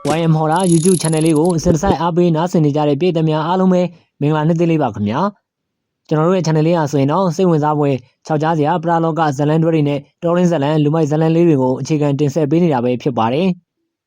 YM ဟော်တာ YouTube channel လေးကိုစင်ဆိုင်အားပေးနားဆင်နေကြတဲ့ပြည်သူများအားလုံးပဲမင်္ဂလာနေ့သေးလေးပါခင်ဗျာကျွန်တော်တို့ရဲ့ channel လေးဟာဆိုရင်တော့စိတ်ဝင်စားဖွယ်ခြောက်ကြားစရာပရာလောကဇလန်တွဲတွေနဲ့တော်ရင်းဇလန်လူမိုက်ဇလန်လေးတွေကိုအခြေခံတင်ဆက်ပေးနေတာပဲဖြစ်ပါတယ်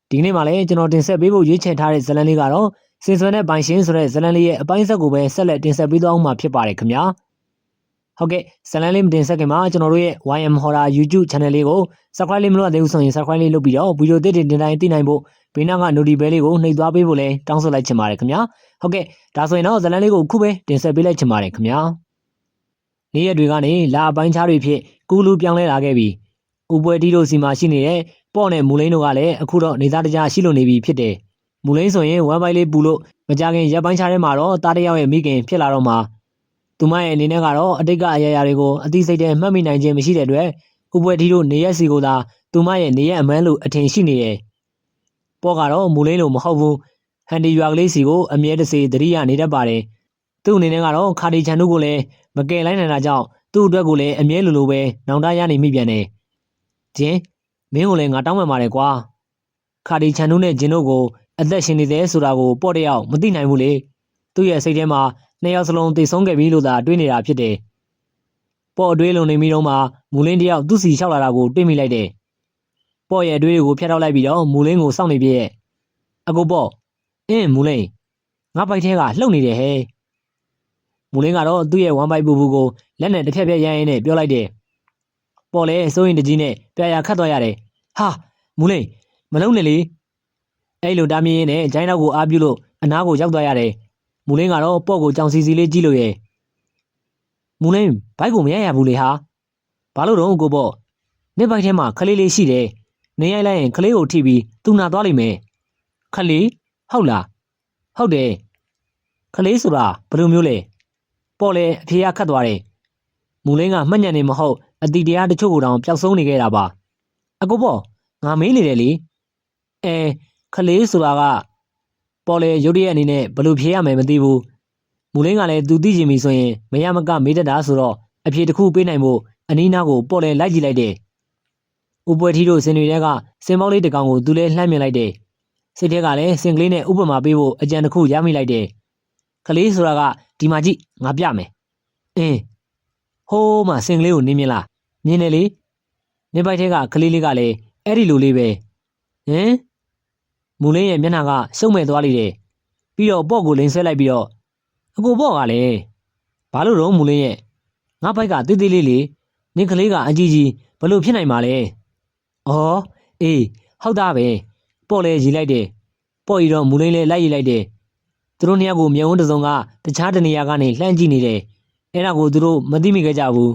ဒီနေ့မှာလည်းကျွန်တော်တင်ဆက်ပေးဖို့ရွေးချယ်ထားတဲ့ဇလန်လေးကတော့စင်စွဲနဲ့ပိုင်ရှင်ဆိုတဲ့ဇလန်လေးရဲ့အပိုင်းဆက်ကိုပဲဆက်လက်တင်ဆက်ပေးသွားအောင်မှာဖြစ်ပါတယ်ခင်ဗျာဟုတ်ကဲ့ဇလန်လေးမတင်ဆက်ခင်မှာကျွန်တော်တို့ရဲ့ YM ဟော်တာ YouTube channel လေးကို subscribe လေးမလုပ်သေးဘူးဆိုရင် subscribe လေးလုပ်ပြီးတော့ဗီဒီယိုသစ်တွေတင်တိုင်းသိနိုင်ဖို့ဘေးနားက notification လေးကိုနှိပ်သွားပေးဖို့လည်းတောင်းဆိုလိုက်ချင်ပါတယ်ခင်ဗျာဟုတ်ကဲ့ဒါဆိုရင်တော့ဇလန်လေးကိုခုပဲတင်ဆက်ပေးလိုက်ချင်ပါတယ်ခင်ဗျာနေ့ရက်တွေကနေလာအပိုင်းခြားတွေဖြစ်ကူလူပြောင်းလဲလာခဲ့ပြီးဥပွဲတီးတို့စီမှာရှိနေတဲ့ပေါ့နဲ့မူလိန်တို့ကလည်းအခုတော့နေသားတကြားရှိလို့နေပြီဖြစ်တယ်မူလိန်ဆိုရင်ဝမ်ပိုင်လေးပူလို့မကြခင်ရက်ပိုင်းခြားထဲမှာတော့တားတယောက်ရဲ့မိခင်ဖြစ်လာတော့မှသူမရဲ့အနေနဲ့ကတော့အတိတ်ကအရာရာတွေကိုအသိစိတ်ထဲမှတ်မိနိုင်ခြင်းမရှိတဲ့အတွက်ဥပွဲတီးတို့နေရက်စီကိုသာသူမရဲ့နေရက်အမှန်းလို့အထင်ရှိနေတယ်ပေါ့ကတော့မူလိန်လို့မဟုတ်ဘူးဟန်ဒီရွာကလေးစီကိုအမြဲတစေသတိရနေတတ်ပါတယ်သူ့အနေနဲ့ကတော့ခါဒီချန်တို့ကိုလည်းမကယ်လိုက်နိုင်တာကြောင့်သူ့အတွက်ကိုလည်းအမြဲလိုပဲနောင်တရနေမိပြန်တယ်ဂျင်းမင်းကိုလည်းငါတောင်းပန်ပါတယ်ကွာခါဒီချန်တို့နဲ့ဂျင်းတို့ကိုအသက်ရှင်နေသေးဆိုတာကိုပေါ့တယောက်မသိနိုင်ဘူးလေသူ့ရဲ့စိတ်ထဲမှာနှစ်ယောက်စလုံးသိဆုံးခဲ့ပြီလို့သာတွေးနေတာဖြစ်တယ်ပေါ့အတွေးလုံနေမိတော့မှမူလင်းတယောက်သူ့စီလျှောက်လာတာကိုတွေးမိလိုက်တယ်ပေါ့ရဲ့အတွေးတွေကိုဖျက်ထောက်လိုက်ပြီးတော့မူလင်းကိုစောင့်နေပြည့်အကိုပေါ့မူလင်းငါပိုက်ထဲကလှုပ်နေတယ်ဟဲ့မူလင်းကတော့သူ့ရဲ့ဝမ်ပိုက်ပူပူကိုလက်နဲ့တစ်ဖက်ပြက်ရမ်းရင်းနဲ့ပြောလိုက်တယ်ပေါ်လေစိုးရင်တကြီးနဲ့ပြရာခတ်သွားရတယ်ဟာမူလင်းမလုံးနဲ့လေအဲ့လိုတားမြင်ရင်းနဲ့ဂျိုင်းနောက်ကိုအားပြုလို့အနားကိုရောက်သွားရတယ်မူလင်းကတော့ပေါ့ကိုကြောင်စီစီလေးကြည့်လို့ရဲ့မူလင်းဘိုက်ကိုမရရဘူးလေဟာဘာလို့တော့ကိုပေါ့နေဘိုက်ထဲမှာခလေးလေးရှိတယ်နေရိုက်လိုက်ရင်ခလေးကိုထိပြီးသူနာသွားလိမ့်မယ်ခလေးဟုတ်လားဟုတ်တယ်ခလေးဆိုတာဘယ်လိုမျိုးလဲပေါ့လေအဖေကခတ်သွားတယ်မူလင်းကမှတ်ညံနေမဟုတ်အတီတရားတချို့ကိုတောင်ပျောက်ဆုံးနေခဲ့တာပါအကိုပေါ့ငါမေးနေတယ်လေခလေးဆိုတာကပေါ်လေရုတ်တရက်အနေနဲ့ဘယ်လိုဖြေရမယ်မသိဘူးမူလင်းကလည်းသူသိချင်ပြီဆိုရင်မရမကမေးတတ်တာဆိုတော့အဖြေတစ်ခုပေးနိုင်ဖို့အနီးနားကိုပေါ်လေလိုက်ကြည့်လိုက်တယ်ဥပွဲထီတို့စင်တွေကစင်ပေါက်လေးတစ်ကောင်ကိုသူလဲလှမ်းမြင်လိုက်တယ်စိတ်ထဲကလည်းစင်ကလေးနဲ့ဥပမာပေးဖို့အကြံတစ်ခုရမိလိုက်တယ်ခလေးဆိုတာကဒီမှာကြည့်ငါပြမယ်ဟိုးမှစင်ကလေးကိုနင်းမြင်လားမြင်တယ်လေနေပိုက်ထဲကကလေးလေးကလည်းအဲ့ဒီလိုလေးပဲမူလင်းရဲ့မျက်နှာကရှုံ့မဲ့သွားလိမ့်တယ်ပြီးတော့ပေါ့ကိုလိန်ဆွဲလိုက်ပြီးတော့အကိုပေါ့ကလည်းဘာလို့တော့မူလင်းရဲ့ငါဘိုက်ကတေးသေးလေးလေနင်းကလေးကအကြီးကြီးဘလို့ဖြစ်နိုင်မှာလဲအော်ဟုတ်တာပဲပေါ့လဲရီလိုက်တယ်ပေါ့ရီတော့မူလင်းလဲလိုက်ရီလိုက်တယ်သူတို့နှစ်ယောက်ကိုမျက်ဝန်းတစ်စုံကတခြားတနေရာကနေလှမ်းကြည့်နေတယ်အဲ့ဒါကိုသူတို့မသိမိခဲ့ကြဘူး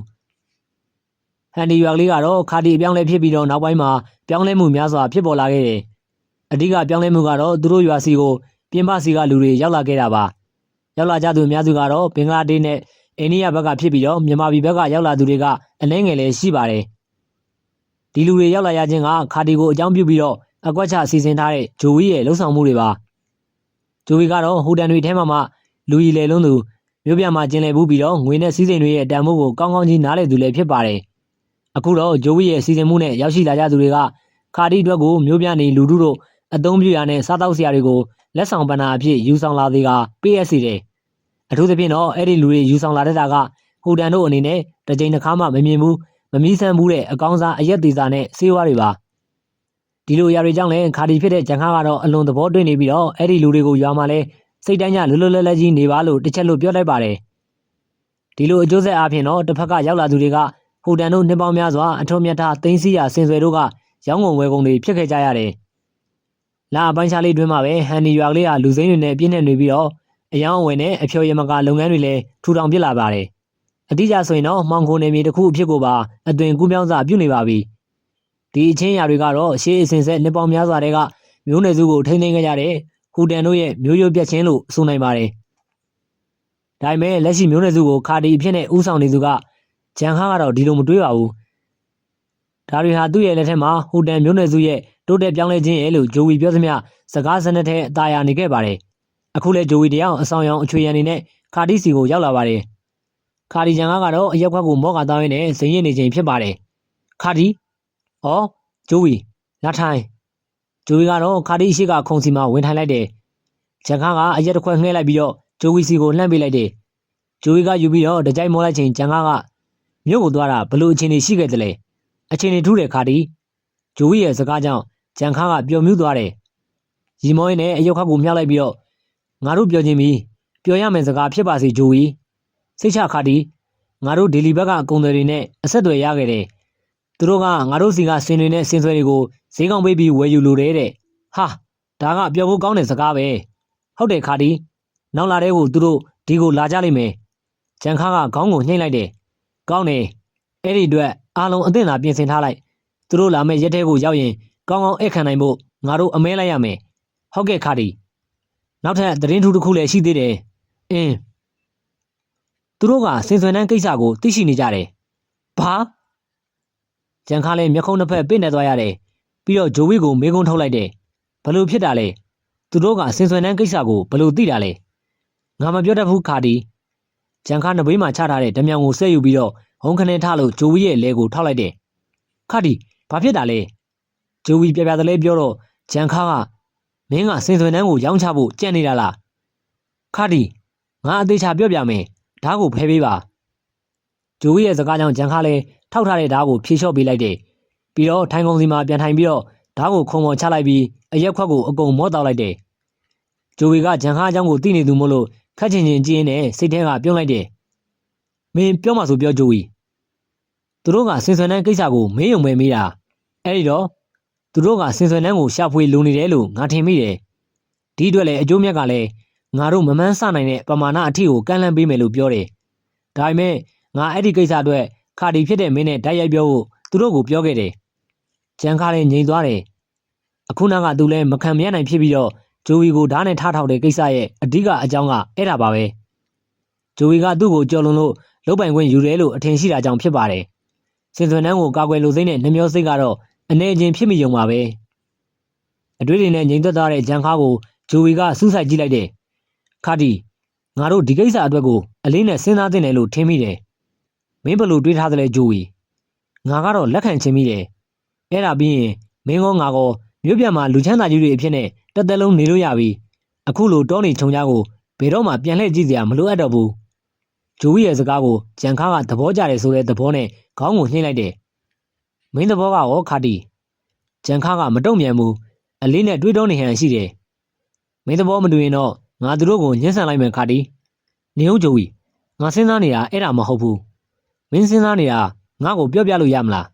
ဟန်ဒီရွာကလေးကတော့ခါတီအပြောင်းလဲဖြစ်ပြီးတော့နောက်ပိုင်းမှာပြောင်းလဲမှုများစွာဖြစ်ပေါ်လာခဲ့တယ်အဓိကပြောင်းလဲမှုကတော့သူတို့ရွာစီကိုပြင်ပစီကလူတွေရောက်လာခဲ့တာပါရောက်လာကြသူအများစုကတော့ဘင်္ဂလားဒေ့ရှ်နဲ့အိန္ဒိယဘက်ကဖြစ်ပြီးတော့မြန်မာပြည်ဘက်ကရောက်လာသူတွေကအနှဲငယ်လည်းရှိပါတယ်ဒီလူတွေရောက်လာရခြင်းကခါတီကိုအကြောင်းပြုပြီးတော့အကွက်ချစီစဉ်ထားတဲ့ဂျိုဝီရဲ့လှုပ်ဆောင်မှုတွေပါဂျိုဝီကတော့ဟိုတန်တွေထဲမှာလူကြီးလေလုံးသူမြို့ပြမှာကျင်လည်ဘူးပြီးတော့ငွေနဲ့စီးစိမ်တွေရဲ့တန်ဖိုးကိုကောင်းကောင်းကြီးနားလည်သူလည်းဖြစ်ပါတယ်အခုတော့ဂျိုဝီရဲ့စီစဉ်မှုနဲ့ရောက်ရှိလာကြသူတွေကခါတီအတွက်ကိုမြို့ပြနေလူထုတို့အသုံးပြုရတဲ့စားတောက်စရာတွေကိုလက်ဆောင်ပဏ္ဍာအဖြစ်ယူဆောင်လာသေးကပေးရစီတယ်အထူးသဖြင့်တော့အဲ့ဒီလူတွေယူဆောင်လာတဲ့တာကဟိုတန်တို့အနေနဲ့တစ်ကြိမ်တစ်ခါမှမမြင်ဘူးမမီးဆန်းဘူးတဲ့အကောင်းစားအရက်သေးစာနဲ့ဆေးဝါးတွေပါဒီလိုအရာတွေကြောင့်လည်းခါတီဖြစ်တဲ့ဂျန်ခါကတော့အလွန်သဘောတွေ့နေပြီးတော့အဲ့ဒီလူတွေကိုရွာမှာလဲစိတ်တိုင်းကြလွတ်လွတ်လပ်လပ်ကြီးနေပါလို့တစ်ချက်လို့ပြောလိုက်ပါတယ်ဒီလိုအကျိုးဆက်အားဖြင့်တော့တစ်ဖက်ကရောက်လာသူတွေကဟိုတန်တို့နှစ်ပေါင်းများစွာအထုံးမြတ်ထားသိန်းစီရစင်ဆွေတို့ကရောင်းကုန်ဝယ်ကုန်တွေဖြစ်ခဲ့ကြရတယ်လာအပိုင်းခြားလေးတွင်းမှာပဲဟန်နီရွာကလေးဟာလူစိမ်းတွေနဲ့ပြည့်နေနေပြီးတော့အယောင်အဝယ်နဲ့အဖျော်ရမကလုပ်ငန်းတွေလည်းထူထောင်ပြလာပါတယ်အတိအကျဆိုရင်တော့မှောင်ခိုနေမြေတစ်ခုအဖြစ်ကိုပါအသွင်ကူးပြောင်းစာပြုနေပါပြီဒီအချင်းရာတွေကတော့ရှေးအစဉ်ဆက်နှစ်ပေါင်းများစွာတည်းကမျိုးနွယ်စုကိုထိန်းသိမ်းခဲ့ကြတဲ့ဟူတန်တို့ရဲ့မျိုးရိုးပြတ်ချင်းလို့ဆိုနိုင်ပါတယ်ဒါပေမဲ့လက်ရှိမျိုးနွယ်စုကိုခါတီအဖြစ်နဲ့ဥဆောင်နေသူကဂျန်ခါကတော့ဒီလိုမတွေးပါဘူးဒါတွေဟာသူ့ရဲ့လက်ထက်မှာဟူတန်မျိုးနွယ်စုရဲ့တိုးတက်ပြောင်းလဲခြင်းရဲ့လို့ဂျိုဝီပြောသမျှစကားစနစ်ထဲအသာရနေခဲ့ပါတယ်အခုလဲဂျိုဝီတယောက်အဆောင်ရောင်အချွေရံနေနဲ့ခါတီစီကိုရောက်လာပါတယ်ခါတီဂျန်ကတော့အရက်ခွက်ကိုမော့ကာသားရင်းနဲ့ဇင်ရစ်နေခြင်းဖြစ်ပါတယ်ခါတီဂျိုဝီလာထိုင် ဂျိုဝီကတော့ခါဒီရှိကခုံစီမှာဝင်ထိုင်လိုက်တယ်ဂျန်ခါကအရက်တစ်ခွက်ငှဲလိုက်ပြီးတော့ဂျိုဝီစီကိုလှမ်းပေးလိုက်တယ်ဂျိုဝီကယူပြီးတော့တကြိုက်မောလိုက်ချိန်ဂျန်ခါကမြို့ကိုသွားတာဘလို့အခြေအနေရှိခဲ့တယ်လဲအခြေအနေထူးတယ်ခါဒီဂျိုဝီရဲ့စကားကြောင့်ဂျန်ခါကပျော်မြူးသွားတယ်ရီမောင်းနဲ့အယုတ်ခတ်ကိုမြှောက်လိုက်ပြီးတော့ငါတို့ပြောချင်းပြီးပျော်ရမယ်စကားဖြစ်ပါစေဂျိုဝီစိတ်ချခါဒီငါတို့ဒေလီဘက်ကအကုံတွေနဲ့အဆက်အသွယ်ရခဲ့တယ်သူတို့ကငါတို့စီကစင်တွေနဲ့စင်ဆွဲတွေကိုဈေးကောင်းပေးပြီးဝယ်ယူလိုတယ်တဲ့ဟာဒါကပျော်ဖို့ကောင်းတဲ့စကားပဲဟုတ်တယ်ခါဒီနောက်လာတဲ့ကိုသူတို့ဒီကိုလာကြလိမ့်မယ်ဂျန်ခါကခေါင်းကိုညှိလိုက်တယ်ကောင်းတယ်အဲ့ဒီအတွက်အားလုံးအသင့်သာပြင်ဆင်ထားလိုက်သူတို့လာမဲ့ရက်ထဲကိုရောက်ရင်ကောင်းကောင်းဧည့်ခံနိုင်ဖို့ငါတို့အမဲလိုက်ရမယ်ဟုတ်ကဲ့ခါဒီနောက်ထပ်သတင်းထူးတစ်ခုလည်းရှိသေးတယ်သူတို့ကစင်ဆွေနှန်းကိစ္စကိုသိရှိနေကြတယ်ဘာဂျန်ခါလည်းမျက်ခုံးနှစ်ဖက်ပိတ်နေသွားရတယ်ပြီးတော့ဂျိုဝီကိုမေးခွန်းထုတ်လိုက်တယ်ဘလို့ဖြစ်တာလဲသူတို့ကစင်ဆွေနှန်းကိစ္စကိုဘလို့သိတာလဲငါမပြောတတ်ဘူးခါဒီဂျန်ခါနဘေးမှာချထားတဲ့ဓမြောင်ကိုဆွဲယူပြီးတော့ဟုံးခနဲထလို့ဂျိုဝီရဲ့လဲကိုထောက်လိုက်တယ်ခါဒီဘာဖြစ်တာလဲဂျိုဝီပြပြတလဲပြောတော့ဂျန်ခါကမင်းကစင်ဆွေနှန်းကိုရောင်းချဖို့ကြံ့နေတာလားခါဒီငါအသေးချာပြောပြမယ်ဓာတ်ကိုဖဲပေးပါဂျိုဝီရဲ့စကားကြောင့်ဂျန်ခါလည်းထောက်ထားတဲ့ဓာတ်ကိုဖြေလျှော့ပေးလိုက်တယ်ပြီးတော့ထိုင်ကုန်စီမှာပြန်ထိုင်ပြီးတော့ဓာတ်ကိုခုံပေါ်ချလိုက်ပြီးအရက်ခွက်ကိုအကုန်မော့တောက်လိုက်တယ်ဂျိုဝီကဂျန်ခါအကြောင်းကိုသိနေသူမို့လို့ခက်ချင်ချင်ကြည့်နေစိတ်ထဲကပြုံးလိုက်တယ်မင်းပြောမှဆိုပြောဂျိုဝီသူတို့ကစင်ဆွေနှန်းကိစ္စကိုမေးုံပဲမေးတာအဲ့ဒီတော့သူတို့ကစင်ဆွေနှန်းကိုရှာဖွေလိုနေတယ်လို့ငါထင်မိတယ်ဒီအတွက်လည်းအကျိုးမြတ်ကလည်းငါတို့မမှန်းဆနိုင်တဲ့ပမာဏအထိကိုကန့်လန့်ပေးမယ်လို့ပြောတယ်ဒါပေမဲ့ငါအဲ့ဒီကိစ္စအတွက်ခါဒီဖြစ်တဲ့မင်းနဲ့တိုက်ရိုက်ပြောဖို့သူတို့ကိုပြောခဲ့တယ်ဂျန်ခါလည်းငြိမ်သွားတယ်အခုနောက်ကသူလည်းမခံမရနိုင်ဖြစ်ပြီးတော့ဂျိုဝီကိုဓာတ်နဲ့ထားထောက်တဲ့ကိစ္စရဲ့အဓိကအကြောင်းကအဲ့ဒါပါပဲဂျိုဝီကသူ့ကိုကြော်လွန်လို့လုတ်ပိုင်ခွင့်ယူတယ်လို့အထင်ရှိတာကြောင့်ဖြစ်ပါတယ်စင်ဆွေနှန်းကိုကာကွယ်လိုစိမ့်နဲ့နှမျောစိတ်ကတော့အနေချင်းဖြစ်မိုံပါပဲအတွေ့အကြုံနဲ့ငြိမ်သက်သွားတဲ့ဂျန်ခါကိုဂျိုဝီကစူးစိုက်ကြည့်လိုက်တယ်ခါဒီငါတို့ဒီကိစ္စအတွက်ကိုအလေးနဲ့စဉ်းစားသင့်တယ်လို့ထင်မိတယ်မင်းဘလို့တွေးထားသလဲဂျိုဝီငါကတော့လက်ခံချင်မိတယ်အဲ့ဒါပြီးရင်မင်းကောငါကောမြို့ပြမှာလူချမ်းသာကြီးတွေအဖြစ်နဲ့တစ်သက်လုံးနေလို့ရပြီအခုလိုတောနေခြုံကြကိုဘယ်တော့မှပြန်လှည့်ကြည့်စရာမလိုအပ်တော့ဘူးဂျိုဝီရဲ့စကားကိုဂျန်ခါကသဘောကျတယ်ဆိုတဲ့သဘောနဲ့ခေါင်းကိုနှိမ့်လိုက်တယ်မင်းသဘောကရောခါတီဂျန်ခါကမတုံ့ပြန်ဘူးအလေးနဲ့တွေးတောနေဟန်ရှိတယ်မင်းသဘောမတူရင်တော့ငါသူတို့ကိုညှဉ်းဆန်လိုက်မယ်ခါတီနေဦးဂျိုဝီငါစဉ်းစားနေတာအဲ့ဒါမဟုတ်ဘူးမင်းစဉ်းစားနေတာငါ့ကိုပြောပြလို့ရမလာ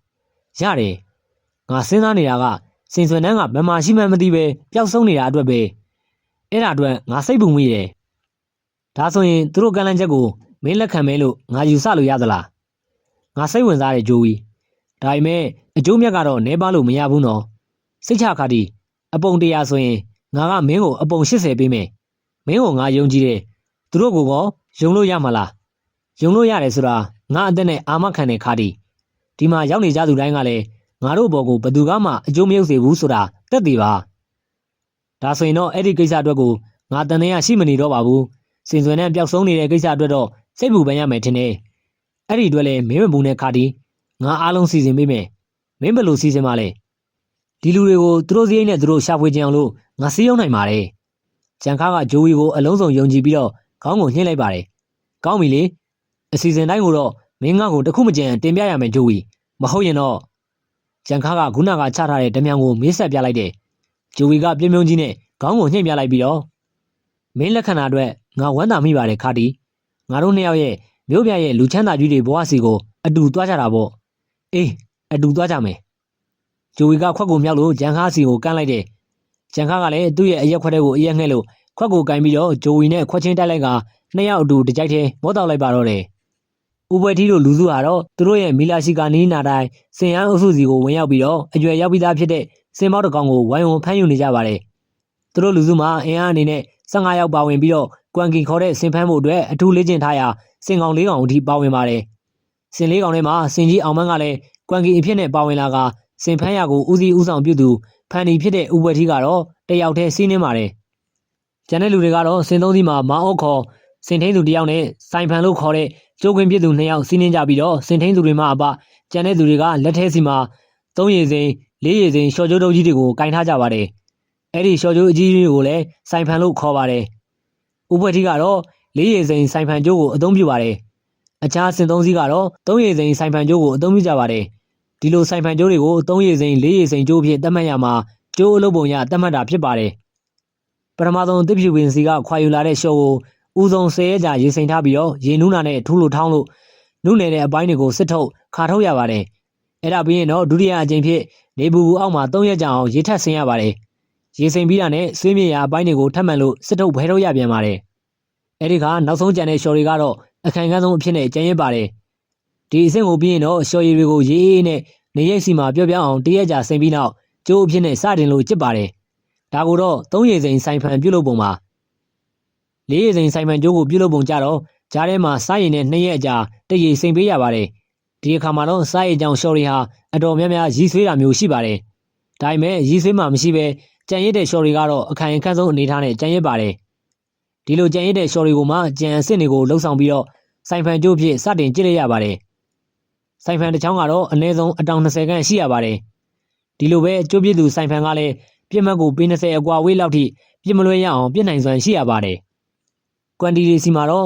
းရတယ်ငါစဉ်းစားနေတာကစင်ဆွေနှန်းကဘယ်မှာရှိမှန်းမသိပဲပျောက်ဆုံးနေတာအတွက်ပဲအဲ့ဒါအတွက်ငါစိတ်ပူမိတယ်ဒါဆိုရင်သူတို့ကန့်လန့်ချက်ကိုမင်းလက်ခံမဲလို့ငါယူဆလို့ရသလားငါစိတ်ဝင်စားတယ်ဂျိုဝီဒါပေမဲ့အကျိုးမြတ်ကတော့နဲပါလို့မရဘူးနော်စိတ်ချခါတီအပုံ100ဆိုရင်ငါကမင်းကိုအပုံ80ပေးမယ်မင်းကိုငါယုံကြည်တယ်သူတို့ကိုကောယုံလို့ရမှာလားယုံလို့ရတယ်ဆိုတာငါအသက်နဲ့အာမခံတဲ့ခါတီဒီမှာရောက်နေကြသူတိုင်းကလည်းငါတို့ဘော်ကိုဘသူကမှအကျိုးမရုပ်စေဘူးဆိုတာတက်သေးပါဒါဆိုရင်တော့အဲ့ဒီကိစ္စအတွက်ကိုငါတန်တရားရှိမနေတော့ပါဘူးစင်ဆွေနဲ့ပျောက်ဆုံးနေတဲ့ကိစ္စအတွက်တော့စိတ်ပူပန်ရမယ်ထင်တယ်အဲ့ဒီအတွက်လည်းမင်းမပူနဲ့ခါတီငါအားလုံးစီစဉ်ပေးမယ်မင်းဘယ်လိုစီစဉ်မလဲဒီလူတွေကိုသူတို့စည်းအိမ်နဲ့သူတို့ရှာဖွေကြအောင်လို့ငါစီးရုံနိုင်ပါတယ်ဂျန်ခါကဂျိုဝီကိုအလုံးစုံယုံကြည်ပြီးတော့ခေါင်းကိုညှိလိုက်ပါတယ်ကောင်းပြီလေအစီအစဉ်တိုင်းကိုတော့မင်းငါ့ကိုတခုမကြံတင်ပြရမယ်ဂျိုဝီမဟုတ်ရင်တော့ဂျန်ခါကခုနကချထားတဲ့ဓမြောင်ကိုမေးဆက်ပြလိုက်တယ်ဂျိုဝီကပြုံးပြုံးကြီးနဲ့ခေါင်းကိုညှိပြလိုက်ပြီးတော့မင်းလက်ခံတာအတွက်ငါဝမ်းသာမိပါတယ်ခါတီငါတို့နှစ်ယောက်ရဲ့မြို့ပြရဲ့လူချမ်းသာကြီးတွေဘဝစီကိုအတူသွားကြတာပေါ့အေးအတူသွားကြမယ်ဂျိုဝီကခွက်ကိုမြောက်လို့ဂျန်ခါစီကိုကမ်းလိုက်တယ်ဂျန်ခါကလည်းသူ့ရဲ့အရက်ခွက်တွေကိုအရက်ငှဲ့လို့ခွက်ကိုကင်ပြီးတော့ဂျိုဝီနဲ့ခွက်ချင်းတိုက်လိုက်ကနှစ်ယောက်အတူတကြိုက်တည်းမောတောက်လိုက်ပါတော့တယ်ဦးပွဲထီးတို့လူစုဟာတော့သူတို့ရဲ့မီလာရှိကာနီးနာတိုင်းစင်ဟန်းအုပ်စုစီကိုဝင်ရောက်ပြီးတော့အရွယ်ရောက်ပြီးသားဖြစ်တဲ့စင်မောက်တကောင်ကိုဝိုင်းဝန်းဖမ်းယူနေကြပါတယ်သူတို့လူစုမှာအင်အားအနေနဲ့15ယောက်ပါဝင်ပြီးတော့ကွမ်ကင်ခေါ်တဲ့စင်ဖမ်းမှုအတွက်အထူးလေ့ကျင့်ထားရာစင်ကောင်4ကောင်အထိပါဝင်ပါတယ်စင်4ကောင်ထဲမှာစင်ကြီးအောင်မန်းကလည်းကွမ်ကင်အဖြစ်နဲ့ပါဝင်လာကစင်ဖမ်းရကိုဦးစီးဦးဆောင်ပြုသူဖန်ဒီဖြစ်တဲ့ဦးပွဲထီးကတော့တယောက်တည်းစီးနှင်းပါတယ်ကျန်တဲ့လူတွေကတော့စင်သုံးစီးမှာမောင်အုပ်ခေါ်စင်ထိန်သူတယောက်နဲ့စိုင်ဖန်လို့ခေါ်တဲ့ကျိုးခွင်းပြစ်သူ2ယောက်စီးနှင်းကြပြီးတော့စင်ထိန်သူတွေမှအပကျန်တဲ့သူတွေကလက်ထဲစီမှာ3ရေစိန်4ရေစိန်ရှော့ကျိုးတုပ်ကြီးတွေကိုကင်ထားကြပါတယ် အဲ့ဒီလျှော်ကြိုးအကြီးကြီးကိုလည်းစိုင်ဖန်လို့ခေါ်ပါတယ်။ဥပွဲထီးကတော့လေးရည်စိန်စိုင်ဖန်ကြိုးကိုအသုံးပြုပါတယ်။အခြားစင်သုံးစီးကတော့သုံးရည်စိန်စိုင်ဖန်ကြိုးကိုအသုံးပြုကြပါတယ်။ဒီလိုစိုင်ဖန်ကြိုးတွေကိုသုံးရည်စိန်လေးရည်စိန်ကြိုးအဖြစ်သတ်မှတ်ရမှာကြိုးအလုပ်ပုံရသတ်မှတ်တာဖြစ်ပါတယ်။ပထမဆုံးတစ်ဖြူပင်စီကခွာယူလာတဲ့လျှော်ကိုဦးဆုံး10ရက်ကြာရေစိန်ထားပြီးတော့ရေနူးနာနဲ့ထူးလို့ထောင်းလို့နုနယ်တဲ့အပိုင်းတွေကိုစစ်ထုတ်ခါထုတ်ရပါတယ်။အဲ့ဒါပြီးရင်တော့ဒုတိယအကြိမ်ဖြစ်နေပူအောက်မှာ3ရက်ကြာအောင်ရေထပ်ဆင်ရပါတယ်။ရေစိန်ပြီးတာနဲ့ဆွေးမြေရာအပိုင်းတွေကိုထပ်မံလို့စစ်ထုတ်ဖဲထုတ်ရပြန်ပါတယ်။အဲ့ဒီကနောက်ဆုံးကြံတဲ့လျှော်တွေကတော့အခိုင်ခံဆုံးအဖြစ်နဲ့ကျန်ရစ်ပါတယ်။ဒီအဆင့်ကိုပြီးရင်တော့လျှော်ရည်တွေကိုရေးအေးနဲ့နေရိပ်စီမှာပြော့ပြောင်းအောင်1ရက်ကြာစိန်ပြီးနောက်ကျိုးအဖြစ်နဲ့စတင်လို့ကျစ်ပါတယ်။ဒါကိုတော့3ရေစိန်စိုင်ဖန်ပြုတ်လုပ်ပုံပါ။4ရေစိန်စိုင်ဖန်ကြိုးကိုပြုတ်လုပ်ပုံကြတော့ကြားထဲမှာစားရည်နဲ့2ရက်ကြာတရေစိန်ပေးရပါတယ်။ဒီအခါမှာတော့စားရည်ကြောင့်လျှော်တွေဟာအတော်များများရီဆွေးတာမျိုးရှိပါတယ်။ဒါပေမဲ့ရီဆွေးမှမရှိပဲကြံရစ်တဲ့လျှော်တွေကတော့အခိုင်အခန့်ဆုံးအနေထားနဲ့ကြံရစ်ပါတယ်။ဒီလိုကြံရစ်တဲ့လျှော်တွေကိုမှကြံအစ်စ်တွေကိုလှုပ်ဆောင်ပြီးတော့စိုင်ဖန်ကြိုးဖြစ်စတင်ကြည့်လိုက်ရပါတယ်။စိုင်ဖန်တစ်ချောင်းကတော့အနည်းဆုံးအတောင်20ခန့်ရှိရပါတယ်။ဒီလိုပဲကြိုးပြစ်သူစိုင်ဖန်ကလည်းပြစ်မှတ်ကိုပေ20အကွာဝေးလောက်ထိပြစ်မလွဲရအောင်ပြစ်နိုင်စွမ်းရှိရပါတယ်။ကွမ်တီရီစီမှာတော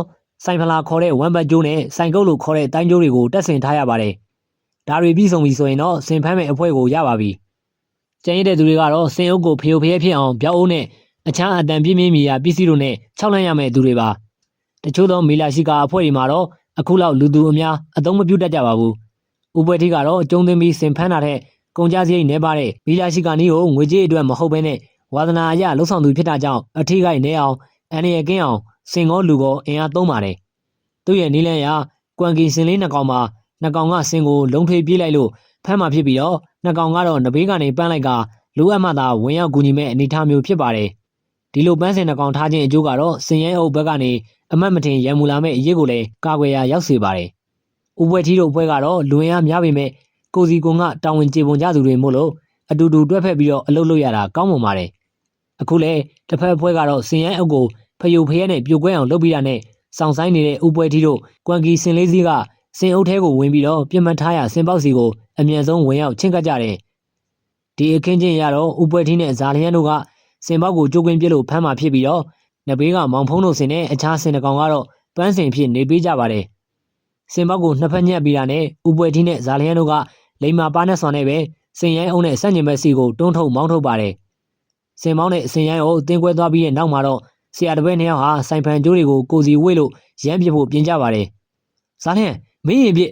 ့စိုင်ဖလာခေါ်တဲ့ဝမ်ဘတ်ကြိုးနဲ့စိုင်ကုတ်လို့ခေါ်တဲ့တိုင်းကြိုးတွေကိုတက်ဆင်ထားရပါတယ်။ဒါတွေပြီးဆုံးပြီဆိုရင်တော့ဆင်ဖမ်းမဲ့အဖွဲကိုရပါပြီ။ကျန်ရတဲ့သူတွေကတော့ဆင်အုပ်ကိုဖျို့ဖျဲဖြစ်အောင်ပြောက်အုပ်နဲ့အခြားအတန်ပြင်းပြင်းမီရာပစ္စည်းတို့နဲ့ခြောက်လန့်ရမယ့်သူတွေပါ။တချို့သောမီလာရှိကာအဖွဲတွေမှာတော့အခုလောက်လူသူအများအသုံးမပြုတတ်ကြပါဘူး။ဥပွဲထီကတော့ကျုံသွင်းပြီးဆင်ဖမ်းတာတဲ့ကုန်ကြစရိတ်နှဲပါတဲ့မီလာရှိကာနီးကိုငွေကြေးအတွက်မဟုတ်ဘဲနဲ့ဝါသနာအရလှုပ်ဆောင်သူဖြစ်တာကြောင့်အထီးကိုက်နေအောင်အန်ရကင်းအောင်စင်ကောလူကောအင်အားသုံးပါတယ်။သူ့ရဲ့နီးလန်းရာကွမ်ကီစင်လေးနှစ်ကောင်မှာနှစ်ကောင်ကစင်ကိုလုံးထွေးပြေးလိုက်လို့ဖမ်းမှဖြစ်ပြီးတော့နှစ်ကောင်ကတော့နဘေးကနေပန်းလိုက်ကလိုအပ်မှသာဝင်ရောက်ကူညီမဲ့အနေအထားမျိုးဖြစ်ပါတယ်။ဒီလိုပန်းစင်နှစ်ကောင်ထားခြင်းအကျိုးကတော့စင်ရဲအုပ်ဘက်ကနေအမတ်မထင်ရံမူလာမဲ့အရေးကိုလည်းကာကွယ်ရာရောက်စေပါတယ်။ဥပွဲထီတို့ပွဲကတော့လူဝင်အားများပေမဲ့ကိုစီကုံကတာဝန်ကျေပွန်ကြသူတွေမို့လို့အတူတူတွဲဖက်ပြီးတော့အလုပ်လုပ်ရတာကောင်းမွန်ပါတယ်။အခုလဲတစ်ဖက်ပွဲကတော့စင်ရဲအုပ်ကိုဖယုတ်ဖျဲနဲ့ပြိုကွဲအောင်လုပ်ပြီးတာနဲ့စောင့်ဆိုင်နေတဲ့ဥပွဲထီတို့ကွမ်ကီစင်လေးစီးကစင်အုပ်ထဲကိုဝင်ပြီးတော့ပြစ်မှတ်ထားရစင်ပေါက်စီကိုအမြန်ဆုံးဝင်ရောက်ချင်းကပ်ကြတယ်။ဒီအခင်းချင်းရတော့ဥပွဲထီနဲ့ဇာလျန်တို့ကစင်ပေါက်ကိုကြိုးကွင်းပြစ်လို့ဖမ်းမှဖြစ်ပြီးတော့နဘေးကမောင်ဖုံးတို့စင်နဲ့အခြားစင်တကောင်ကတော့ပန်းစင်ဖြစ်နေပေးကြပါတယ်။စင်ပေါက်ကိုနှစ်ဖက်ညက်ပြီးတာနဲ့ဥပွဲထီနဲ့ဇာလျန်တို့ကလိမ္မာပါနဲ့ဆွန်နဲ့ပဲစင်ရိုင်းအုံနဲ့စန့်ကျင်ဘက်စီကိုတွန်းထုတ်မောင်းထုတ်ပါတယ်။စင်မောင်းနဲ့စင်ရိုင်းကိုတင်းကွဲသွားပြီးတဲ့နောက်မှာတော့ဆရာတပည့်နှစ်ယောက်ဟာစိုင်ဖန်ကြိုးတွေကိုကိုစီဝေ့လို့ရမ်းပြဖို့ပြင်ကြပါတယ်။ဇာလျန်မင်းရင်ပ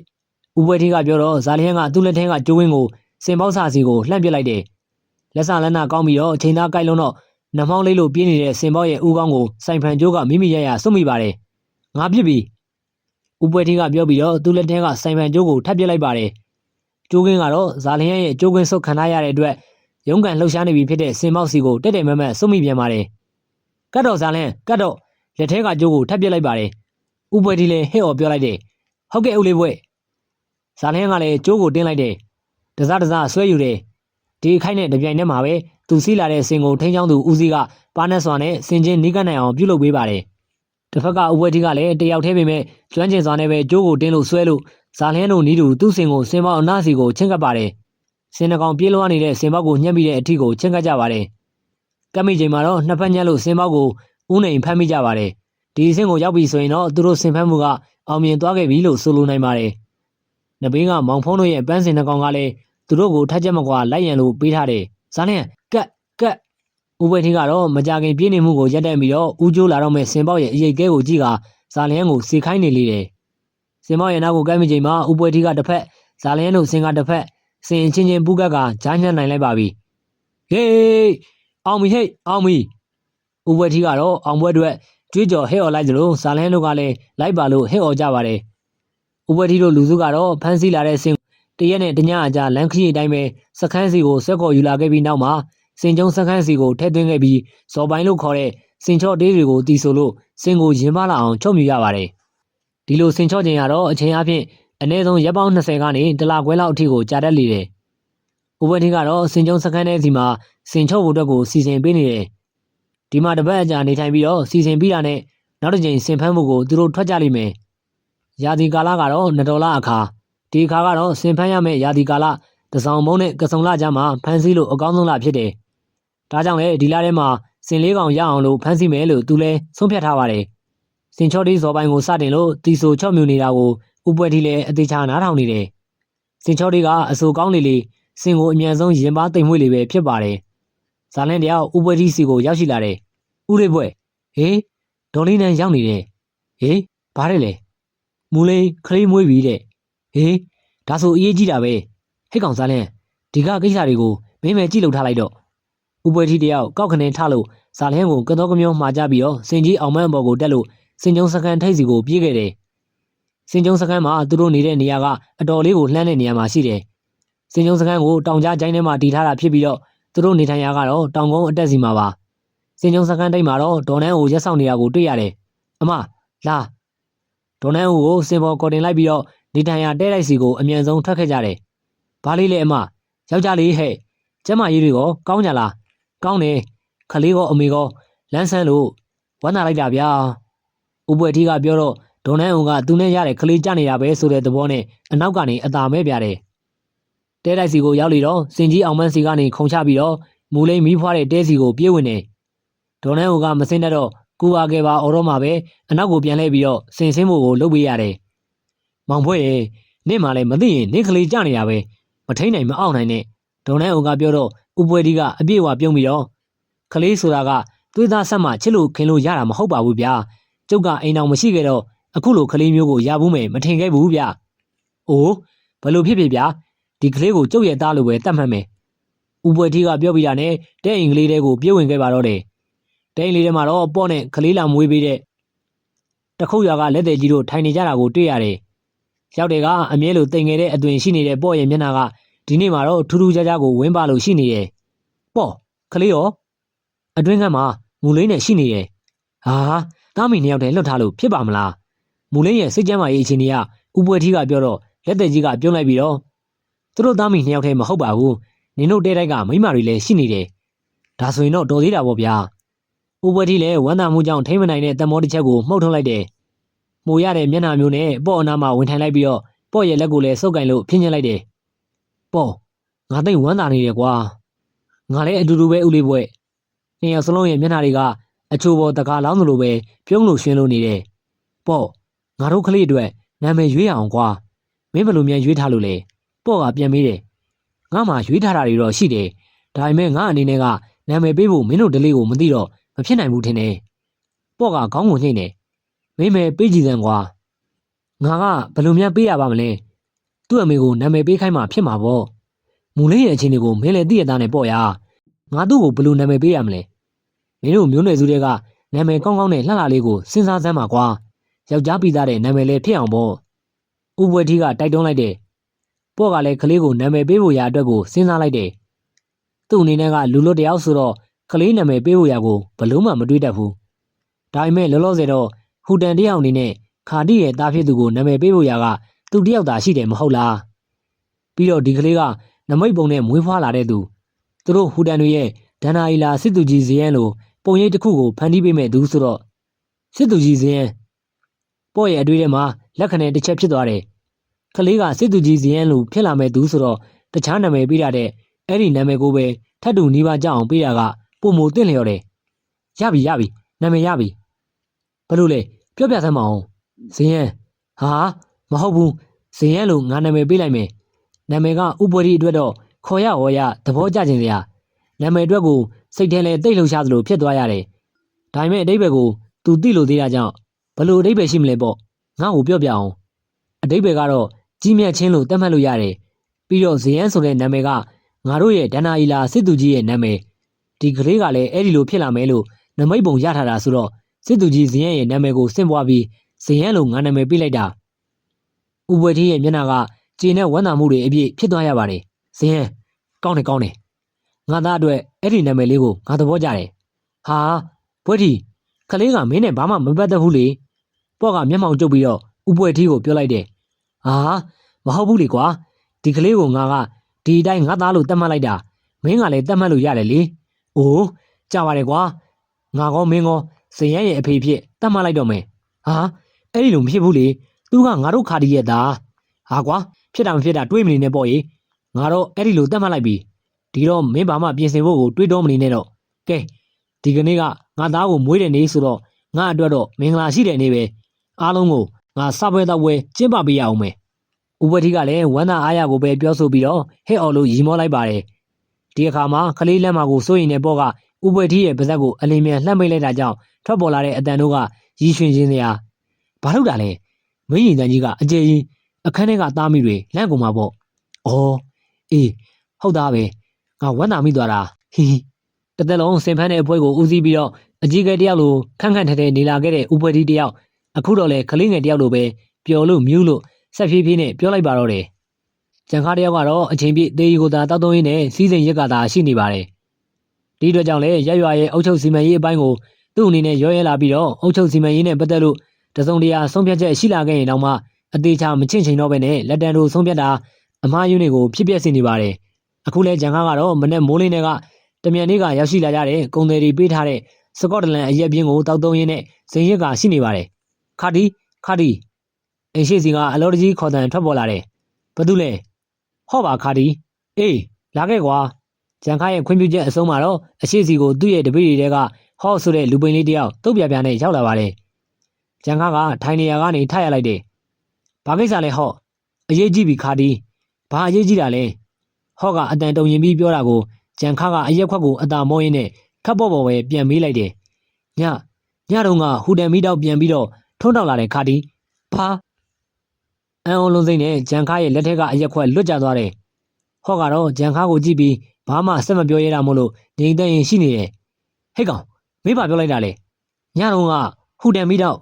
ြဥပွဲထီကပြောတော့ဇာလျန်ကသူ့လက်ထဲကကြိုးဝင်းကိုစင်ပေါက်စာစီကိုလှမ်းပစ်လိုက်တယ်။လက်ဆလက်နာကောင်းပြီးတော့အချိန်သားကိုက်လုံးတော့နှမောင်းလေးလိုပြင်းနေတဲ့စင်ပေါက်ရဲ့ဦးကောင်းကိုစိုင်ဖန်ကြိုးကမိမိရရစွတ်မိပါတယ်။ငါပြစ်ပြီ။ဥပွဲထီကပြောပြီးတော့သူ့လက်ထဲကစိုင်ဖန်ကြိုးကိုထပ်ပစ်လိုက်ပါတယ်။ကြိုးကင်းကတော့ဇာလျန်ရဲ့ကြိုးကင်းဆုတ်ခံထားရတဲ့အတွက်ရုံးကန်လှုပ်ရှားနေပြီဖြစ်တဲ့စင်ပေါက်စီကိုတက်တယ်မမတ်စွတ်မိပြန်ပါတယ်။ကတ်တော်ဇာလျန်ကတ်တော့လက်ထဲကကြိုးကိုထပ်ပစ်လိုက်ပါတယ်။ဥပွဲထီလည်းဟဲ့အော်ပြောလိုက်တယ်။ဟုတ်ကဲ့ဦးလေးဘွဲ့ဇာလျန်ကလည်းကြိုးကိုတင်းလိုက်တယ်။တစားဆွဲယူတယ်။ဒီခိုက်နဲ့တပြိုင်တည်းမှာပဲသူစီးလာတဲ့စင်ကိုထိန်းချောင်းသူဦးစီးကပါနဲ့စွာနဲ့စင်ချင်းနီးကပ်နိုင်အောင်ပြုလုပ်ပေးပါတယ်။တစ်ဖက်ကဥပွဲထီကလည်းတယောက်တည်းပေမဲ့ကျွမ်းကျင်စွာနဲ့ပဲကြိုးကိုတင်းလို့ဆွဲလို့ဇာလျန်တို့နီးတူသူ့စင်ကိုစင်ပေါက်အနားစီကိုချင်းကပ်ပါတယ်။စင်နှကောင်ပြေးလွှားနေတဲ့စင်ပေါက်ကိုညှက်ပြီးတဲ့အထီကိုချင်းကပ်ကြပါတယ်။ကပ်မိချိန်မှာတော့နှစ်ဖက်ညှက်လို့စင်ပေါက်ကိုဦးနေဖမ်းမိကြပါတယ်။ဒီစင်ကိုရောက်ပြီဆိုရင်တော့သူတို့စင်ဖမ်းမှုကအောင်မြင်သွားခဲ့ပြီလို့ဆိုလိုနိုင်ပါတယ်။နဘေးကမောင်ဖုံးတို့ရဲ့ပန်းစင်နှကောင်ကလည်းသူတို့ကိုထက်ချက်မကွာလိုက်ရန်လို့ပေးထားတယ်။ဇာလျန်ကတ်ဥပွဲထီကတော့မကြခင်ပြင်းနေမှုကိုရပ်တန့်ပြီးတော့ဦးကျိုးလာတော့မဲ့စင်ပေါက်ရဲ့အရိတ်ကဲကိုကြည့်ကဇာလျန်ကိုစေခိုင်းနေလေတယ်။စင်ပေါက်ရဲ့နောက်ကိုကမ်းမိချိန်မှာဥပွဲထီကတစ်ဖက်ဇာလျန်တို့စင်ကတစ်ဖက်စင်ချင်းချင်းပူးကက်ကကြားညှက်နိုင်လိုက်ပါပြီ။ဟေးအောင်မီဟေးအောင်မီဥပွဲထီကတော့အောင်ပွဲအတွက်ကြွေးကြော်ဟဲ့အော်လိုက်သလိုဇာလျန်တို့ကလည်းလိုက်ပါလို့ဟဲ့အော်ကြပါတယ်။ဥပွဲထီတို့လူစုကတော့ဖမ်းဆီးလာတဲ့စင်တရက်နဲ့တညအကြာလမ်းခရီးတိုင်းပဲစခန်းစီကိုဆွဲခေါ်ယူလာခဲ့ပြီးနောက်မှာစင်ကျုံစခန်းစီကိုထည့်သွင်းခဲ့ပြီးဇော်ပိုင်းလို့ခေါ်တဲ့စင်ချော့တေးတွေကိုတီးဆိုလို့စင်ကိုရင်မလာအောင်ချုပ်မြူရပါတယ်။ဒီလိုစင်ချော့ခြင်းကတော့အချိန်အပြင်အနည်းဆုံးရက်ပေါင်း20ကနေတလခွဲလောက်အထိကိုကြာတတ်လေတယ်။ဥပွဲထီကတော့စင်ကျုံစခန်းထဲစီမှာစင်ချော့ဖို့အတွက်ကိုစီစဉ်ပေးနေတယ်။ဒီမှာတပတ်အကြာနေထိုင်ပြီးတော့စီစဉ်ပြီးတာနဲ့နောက်တစ်ချိန်စင်ဖမ်းမှုကိုသူတို့ထွက်ကြလိမ့်မယ်။ရာသီကာလကတော့2ဒေါ်လာအခါဒီအခါကတော့စင်ဖမ်းရမယ့်ရာသီကာလတစောင်းမုံနဲ့ကစုံလကြားမှာဖမ်းဆီးလို့အကောင်းဆုံးလဖြစ်တယ် ဒါကြောင့်လည်းဒီလထဲမှာစင်လေးကောင်ရအောင်လို့ဖမ်းဆီးမယ်လို့သူလည်းဆုံးဖြတ်ထားပါတယ်စင်ချောတိဇော်ပိုင်းကိုစတင်လို့တီဆိုချော့မြူနေတာကိုဥပွဲတီလည်းအသေးချာနားထောင်နေတယ်စင်ချောတိကအဆိုကောင်းလေလေစင်ကိုအမြန်ဆုံးရင်ပါတိမ်မွေ့လေပဲဖြစ်ပါတယ်ဇာလန်တယောက်ဥပွဲတီစီကိုရောက်ရှိလာတယ်ဥရိပွဲဟေးဒေါ်လေးနန်းရောက်နေတယ်ဟေးဘာတဲ့လဲမူလေးခလေးမွေးပြီတဲ့ဟေးဒါဆိုအရေးကြီးတာပဲဟဲ့ကောင်ဇာလန်ဒီကကိစ္စတွေကိုမင်းမဲကြည့်လို့ထားလိုက်တော့ဥပွဲတီတယောက်ကောက်ခနေထလို့ဇာလန်ကိုကတော့ကမျောမှာကြပြီးတော့စင်ကြီးအောင်မန်းဘော်ကိုတက်လို့စင်ကျုံစကန်ထိတ်စီကိုပြေးခဲ့တယ်စင်ကျုံစကန်မှာသူတို့နေတဲ့နေရာကအတော်လေးကိုလှမ်းတဲ့နေရာမှာရှိတယ်စင်ကျုံစကန်ကိုတောင်ကြားကျိုင်းထဲမှာတည်ထားတာဖြစ်ပြီးတော့သူတို့နေထိုင်ရာကတော့တောင်ကုန်းအတက်စီမှာပါစင်ကျုံစကန်တိတ်မှာတော့ဒေါ်နန်းကိုရက်ဆောင်နေတာကိုတွေ့ရတယ်အမလာဒေါ်နန်းကိုစင်ပေါ်ကော်တင်လိုက်ပြီးတော့နေထိုင်ရာတဲတိုက်စီကိုအမြန်ဆုံးထွက်ခဲ့ကြတယ်ဘာလေးလဲအမယောက်ျားလေးဟဲ့ကျမကြီးတွေကကောင်းကြလားကောင်းတယ်ခလေးကအမေကလန်းဆန်းလို့ဝမ်းသာလိုက်တာဗျာဥပွဲထီးကပြောတော့ဒေါ်နန်းအောင်ကသူနဲ့ရတဲ့ခလေးကြနေတာပဲဆိုတဲ့သဘောနဲ့အနောက်ကနေအသာမဲပြတယ်တဲတိုက်စီကိုရောက်လေတော့စင်ကြီးအောင်မန်းစီကနေခုံချပြီးတော့မူလိန်မီးဖွားတဲ့တဲစီကိုပြေးဝင်တယ်ဒေါ်နန်းအောင်ကမစင်းတတ်တော့ကူပါခဲ့ပါအော်တော့မှပဲအနောက်ကိုပြန်လှည့်ပြီးတော့စင်စင်းမို့ကိုလှုပ်ပေးရတယ်မောင်ဘွဲ့ရဲ့နင့်မှလည်းမသိရင်နင့်ခလေးကြနေတာပဲမထိန်နိုင်မအောင်နိုင်နဲ့ဒေါ်နန်းအောင်ကပြောတော့ဥပွဲထီးကအပြည့်ဝပြုံးပြီးတော့ခလေးဆိုတာကသွေးသားဆက်မှချစ်လို့ခင်လို့ရတာမဟုတ်ပါဘူးဗျာကျုပ်ကအိမ်တော်မရှိခဲ့တော့အခုလိုကလေးမျိုးကိုရဘူးမယ်မထင်ခဲ့ဘူးဗျ။အိုးဘယ်လိုဖြစ်ဖြစ်ဗျာဒီကလေးကိုကျုပ်ရဲ့သားလိုပဲတတ်မှတ်မယ်။ဥပွဲထီးကပြောပြီးတာနဲ့တဲ့အင်္ဂလိပ်တွေကိုပြေးဝင်ခဲ့ပါတော့တယ်။တဲ့အင်္ဂလိပ်ထဲမှာတော့ပေါ့နဲ့ကလေးလာမွေးပေးတဲ့တခုတ်ရွာကလက်သေးကြီးတို့ထိုင်နေကြတာကိုတွေ့ရတယ်။ရောက်တယ်ကအမြဲလိုတိမ်ငယ်တဲ့အသွင်ရှိနေတဲ့ပေါ့ရဲ့မျက်နှာကဒီနေ့မှာတော့ထူးထူးခြားခြားကိုဝင်းပါလို့ရှိနေတယ်။ပေါ့ကလေးရောအတွင်းကမှာမူလေးနဲ့ရှိနေတယ်။ဟာသားမီနှစ်ယောက်တည်းလွတ်ထားလို့ဖြစ်ပါမလားမူလင်းရဲ့စိတ်ကြမ်းမာရေးအခြေအနေကဥပွဲထီးကပြောတော့လက်သက်ကြီးကပြုံးလိုက်ပြီးတော့သူတို့သားမီနှစ်ယောက်တည်းမဟုတ်ပါဘူးနင်တို့တဲတိုက်ကမိမတွေလည်းရှိနေတယ်ဒါဆိုရင်တော့တော်သေးတာပေါ့ဗျာဥပွဲထီးလည်းဝမ်းသာမှုကြောင့်ထိမ့်မနိုင်တဲ့တမောတစ်ချက်ကိုမှုတ်ထုတ်လိုက်တယ်မိုးရတဲ့မျက်နှာမျိုးနဲ့ပေါ့အနာမှာဝင်ထိုင်လိုက်ပြီးတော့ပေါ့ရဲ့လက်ကိုလည်းစုပ်ကင်လို့ဖြင်းညှစ်လိုက်တယ်ပေါ့ငါသိဝမ်းသာနေတယ်ကွာငါလည်းအတူတူပဲဦးလေးဘွဲ့နှစ်ယောက်စလုံးရဲ့မျက်နှာတွေကအချိုပေါ်တကားလောင်းသလိုပဲပြုံးလို့ရွှင်လို့နေတယ်ပေါ့ငါတို့ကလေးအတွက်နာမည်ရွေးအောင်ကွာမင်းဘယ်လိုမြန်ရွေးထားလို့လဲပေါ့ကပြန်မေးတယ်ငါမှရွေးထားတာတွေတော့ရှိတယ်ဒါပေမဲ့ငါအနေနဲ့ကနာမည်ပေးဖို့မင်းတို့တလေးကိုမသိတော့မဖြစ်နိုင်ဘူးထင်တယ်ပေါ့ကခေါင်းကိုနှိမ့်တယ်မင်းမယ်ပေးကြည့်စမ်းကွာငါကဘယ်လိုမြန်ပေးရပါမလဲသူ့အမေကိုနာမည်ပေးခိုင်းမှဖြစ်မှာပေါ့မူလေးရဲ့အခြေအနေကိုမင်းလည်းသိရတာနဲ့ပေါ့ရငါသူ့ကိုဘယ်လိုနာမည်ပေးရမလဲမင်းတို့မျိုးနွယ်စုတွေကနာမည်ကောင်းကောင်းနဲ့လှလှလေးကိုစဉ်းစားစမ်းပါကွာယောက်ျားပြီးသားတဲ့နာမည်လေးဖြစ်အောင်ပေါ့ဥပွဲထီးကတိုက်တွန်းလိုက်တယ်ပေါ့ကလည်းကလေးကိုနာမည်ပေးဖို့ရာအတွက်ကိုစဉ်းစားလိုက်တယ်သူ့အနေနဲ့ကလူလွတ်တယောက်ဆိုတော့ကလေးနာမည်ပေးဖို့ရာကိုဘလို့မှမတွေးတတ်ဘူးဒါပေမဲ့လောလောဆယ်တော့ဟူတန်တယောက်အနေနဲ့ခါတိရဲ့သားဖြစ်သူကိုနာမည်ပေးဖို့ရာကသူတယောက်သာရှိတယ်မဟုတ်လားပြီးတော့ဒီကလေးကနမိတ်ပုံနဲ့မွေးဖွားလာတဲ့သူတို့ဟူတန်တွေရဲ့ဒန္နာအီလာစစ်သူကြီးဇယန်းလိုပုံရိပ်တစ်ခုကိုဖန်တီးပေးမဲ့သူဆိုတော့စစ်သူကြီးဇယန်းပေါ့ရဲ့အတွေ့အထဲမှာလက်ခဏတစ်ချက်ဖြစ်သွားတယ်ကလေးကစစ်သူကြီးဇယန်းလိုဖြစ်လာမဲ့သူဆိုတော့တခြားနာမည်ပေးရတဲ့အဲ့ဒီနာမည်ကိုပဲထပ်တူနီးပါးကြအောင်ပေးတာကပုံမတင့်လျော်တယ်ရပြီနာမည်ရပြီဘယ်လိုလဲပြောပြစမ်းမအောင်ဇယန်းဟာမဟုတ်ဘူးဇယန်းလိုငါနာမည်ပေးလိုက်မယ်နာမည်ကဥပွဲဒီအတွက်တော့ခေါ်ရဟောရသဘောကျခြင်းစရာနာမည်အတွက်ကိုစိတ်ထဲလဲတိတ်လှုပ်ရှားသလိုဖြစ်သွားရတယ်ဒါပေမဲ့အတိတ်ဘက်ကိုသူသိလို့သေးတာကြောင့်ဘလို့အတိတ်ဘယ်ရှိမလဲပေါ့ငါ့ကိုပြောပြအောင်အတိတ်ဘယ်ကတော့ကြီးမြတ်ချင်းလို့သတ်မှတ်လို့ရတယ်ပြီးတော့ဇယန်းဆိုတဲ့နာမည်ကငါတို့ရဲ့ဒန္နာအီလာစစ်သူကြီးရဲ့နာမည်ဒီကလေးကလည်းအဲ့ဒီလိုဖြစ်လာမယ်လို့နမိတ်ပုံရထားတာဆိုတော့စစ်သူကြီးဇယန်းရဲ့နာမည်ကိုဆင့်ပွားပြီးဇယန်းလို့ငါနာမည်ပေးလိုက်တာဥပွဲထီးရဲ့မျက်နှာကခြေနဲ့ဝမ်းသာမှုတွေအပြည့်ဖြစ်သွားရပါတယ်ဇယန်းကောင်းတယ်ငါသားအတွက်အဲ့ဒီနာမည်လေးကိုငါသဘောကျတယ်ဟာဘွဲ့ထီးကလေးကမင်းနဲ့ဘာမှမပတ်သက်ဘူးလေပေါ့ကမျက်မှောင်ကျုပ်ပြီးတော့ဥပွဲထီးကိုပြောလိုက်တယ်ဟာမဟုတ်ဘူးလေကွာဒီကလေးကိုငါကဒီအတိုင်းငါသားလို့တတ်မှတ်လိုက်တာမင်းကလည်းတတ်မှတ်လို့ရတယ်လေအိုးကြပါတယ်ကွာငါကောမင်းကောဇယန်းရဲ့အဖေဖြစ်တတ်မှတ်လိုက်တော့မယ်ဟာအဲ့ဒီလိုမဖြစ်ဘူးလေသူကငါတို့ခါတီးရဲ့သားဟာကွာဖြစ်တာမဖြစ်တာတွေးမနေနဲ့ပေါ့ရေငါတော့အဲ့ဒီလိုတတ်မှတ်လိုက်ပြီဒီတော့မင်းဘာမှပြင်ဆင်ဖို့ကိုတွေးတော့မနေနဲ့တော့ ကဲဒီကနေ့ကငါသားကိုမွေးတဲ့နေ့ဆိုတော့ငါအတွက်တော့မင်္ဂလာရှိတဲ့နေ့ပဲအားလုံးကိုငါစပွဲတော့ပွဲကျင်းပပေးရအောင်မယ်ဥပတိကလည်းဝမ်းသာအားရကိုပဲပြောဆိုပြီးတော့ဟဲ့အော်လို့ရီမောလိုက်ပါတယ်ဒီအခါမှာခလေးလက်မကိုစိုးရင်တဲ့ပေါ့ကဥပတိရဲ့ပါဇက်ကိုအလင်းမြန်လှမ်းမိတ်လိုက်တာကြောင့်ထွက်ပေါ်လာတဲ့အတန်တို့ကရီရွှင်ခြင်းစရာဘာလို့တာလဲမင်းရင်တန်ကြီးကအကျေကြီးအခန်းထဲကသားမိတွေလန့်ကုန်မှာပေါ့အော်အေးဟုတ်သားပဲငါဝမ်းသာမိသွားတာဟီဟီတသက်လုံးစင်ဖန်းတဲ့အဖွဲကိုဦးစီးပြီးတော့အကြီးကဲတယောက်လိုခန့်ခန့်ထဲထဲနေလာခဲ့တဲ့ဥပတိတယောက်အခုတော့လေခလေးငယ်တယောက်လိုပဲပျော်လို့မြူးလို့ဆက်ဖြည်းဖြည်းနဲ့ပြောလိုက်ပါတော့တယ်ကျန်ခါတယောက်ကတော့အချိန်ပြည့်သေးရီကိုသာတောက်သုံးရင်းနဲ့စီးစိမ်ရက်ကသာရှိနေပါတယ်ဒီအတွက်ကြောင့်လေရက်ရွာရဲ့အုပ်ချုပ်စီမံရေးအပိုင်းကိုသူ့အနေနဲ့ရောရဲလာပြီးတော့အုပ်ချုပ်စီမံရေးနဲ့ပတ်သက်လို့တစုံတရာဆုံးဖြတ်ချက်ရှိလာခဲ့ရင်တော့မှအသေးချာမချင့်ချိန်တော့ပဲနဲ့လက်တန်တို့ဆုံးဖြတ်တာအမှားယွင်းတွေကိုဖြစ်ပျက်စေနေပါတယ်အခုလဲကျန်ခါကတော့မနေ့မိုးလင်းတွေကတမြန်နေ့ကရောက်ရှိလာကြတဲ့ကုန်သည်တွေပေးထားတဲ့စကော့တလန်အရက်ပြင်းကိုတောက်သုံးရင်းနဲ့ဇင်ရက်ကရှိနေပါတယ်ခါဒီအိမ်ရှိစီကအလောတကြီးခေါ်တန်ထွက်ပေါ်လာတယ်ဘာတူလဲဟော့ပါခါဒီအေးလာခဲ့ကွာကျန်ခါရဲ့ခွင့်ပြုချက်အဆုံးမှာတော့အရှိစီကိုသူ့ရဲ့တပည့်တွေကဟော့ဆိုတဲ့လူပိန်လေးတယောက်တုတ်ပြပြနဲ့ရောက်လာပါတယ်ကျန်ခါကထိုင်နေရာကနေထရလိုက်တယ်ဘာကိစ္စလဲဟော့အရေးကြီးပြီခါဒီဘာအရေးကြီးတာလဲဟော့ကအတန်တုံရင်ပြီးပြောတာကိုကျန်ခါကအရက်ခွက်ကိုအသာမောရင်းနဲ့ခပ်ပေါ်ပေါ်ပဲပြန်မေးလိုက်တယ်ညတော့ကဟူတန်မီတောက်ပြန်ပြီးတော့ထုံးတောက်လာတဲ့ခါဒီဘာအန်အောင်လုံးစိမ့်နဲ့ဂျန်ခါရဲ့လက်ထက်ကအရက်ခွက်လွတ်ကျသွားတယ်ဟော့ကတော့ဂျန်ခါကိုကြည့်ပြီးဘာမှဆက်မပြောရတာမို့လို့ငြိမ်သက်ရင်ရှိနေတယ်ဟဲ့ကောင်မေးပါပြောလိုက်တာလေညတော့ကဟူတန်မီတောက်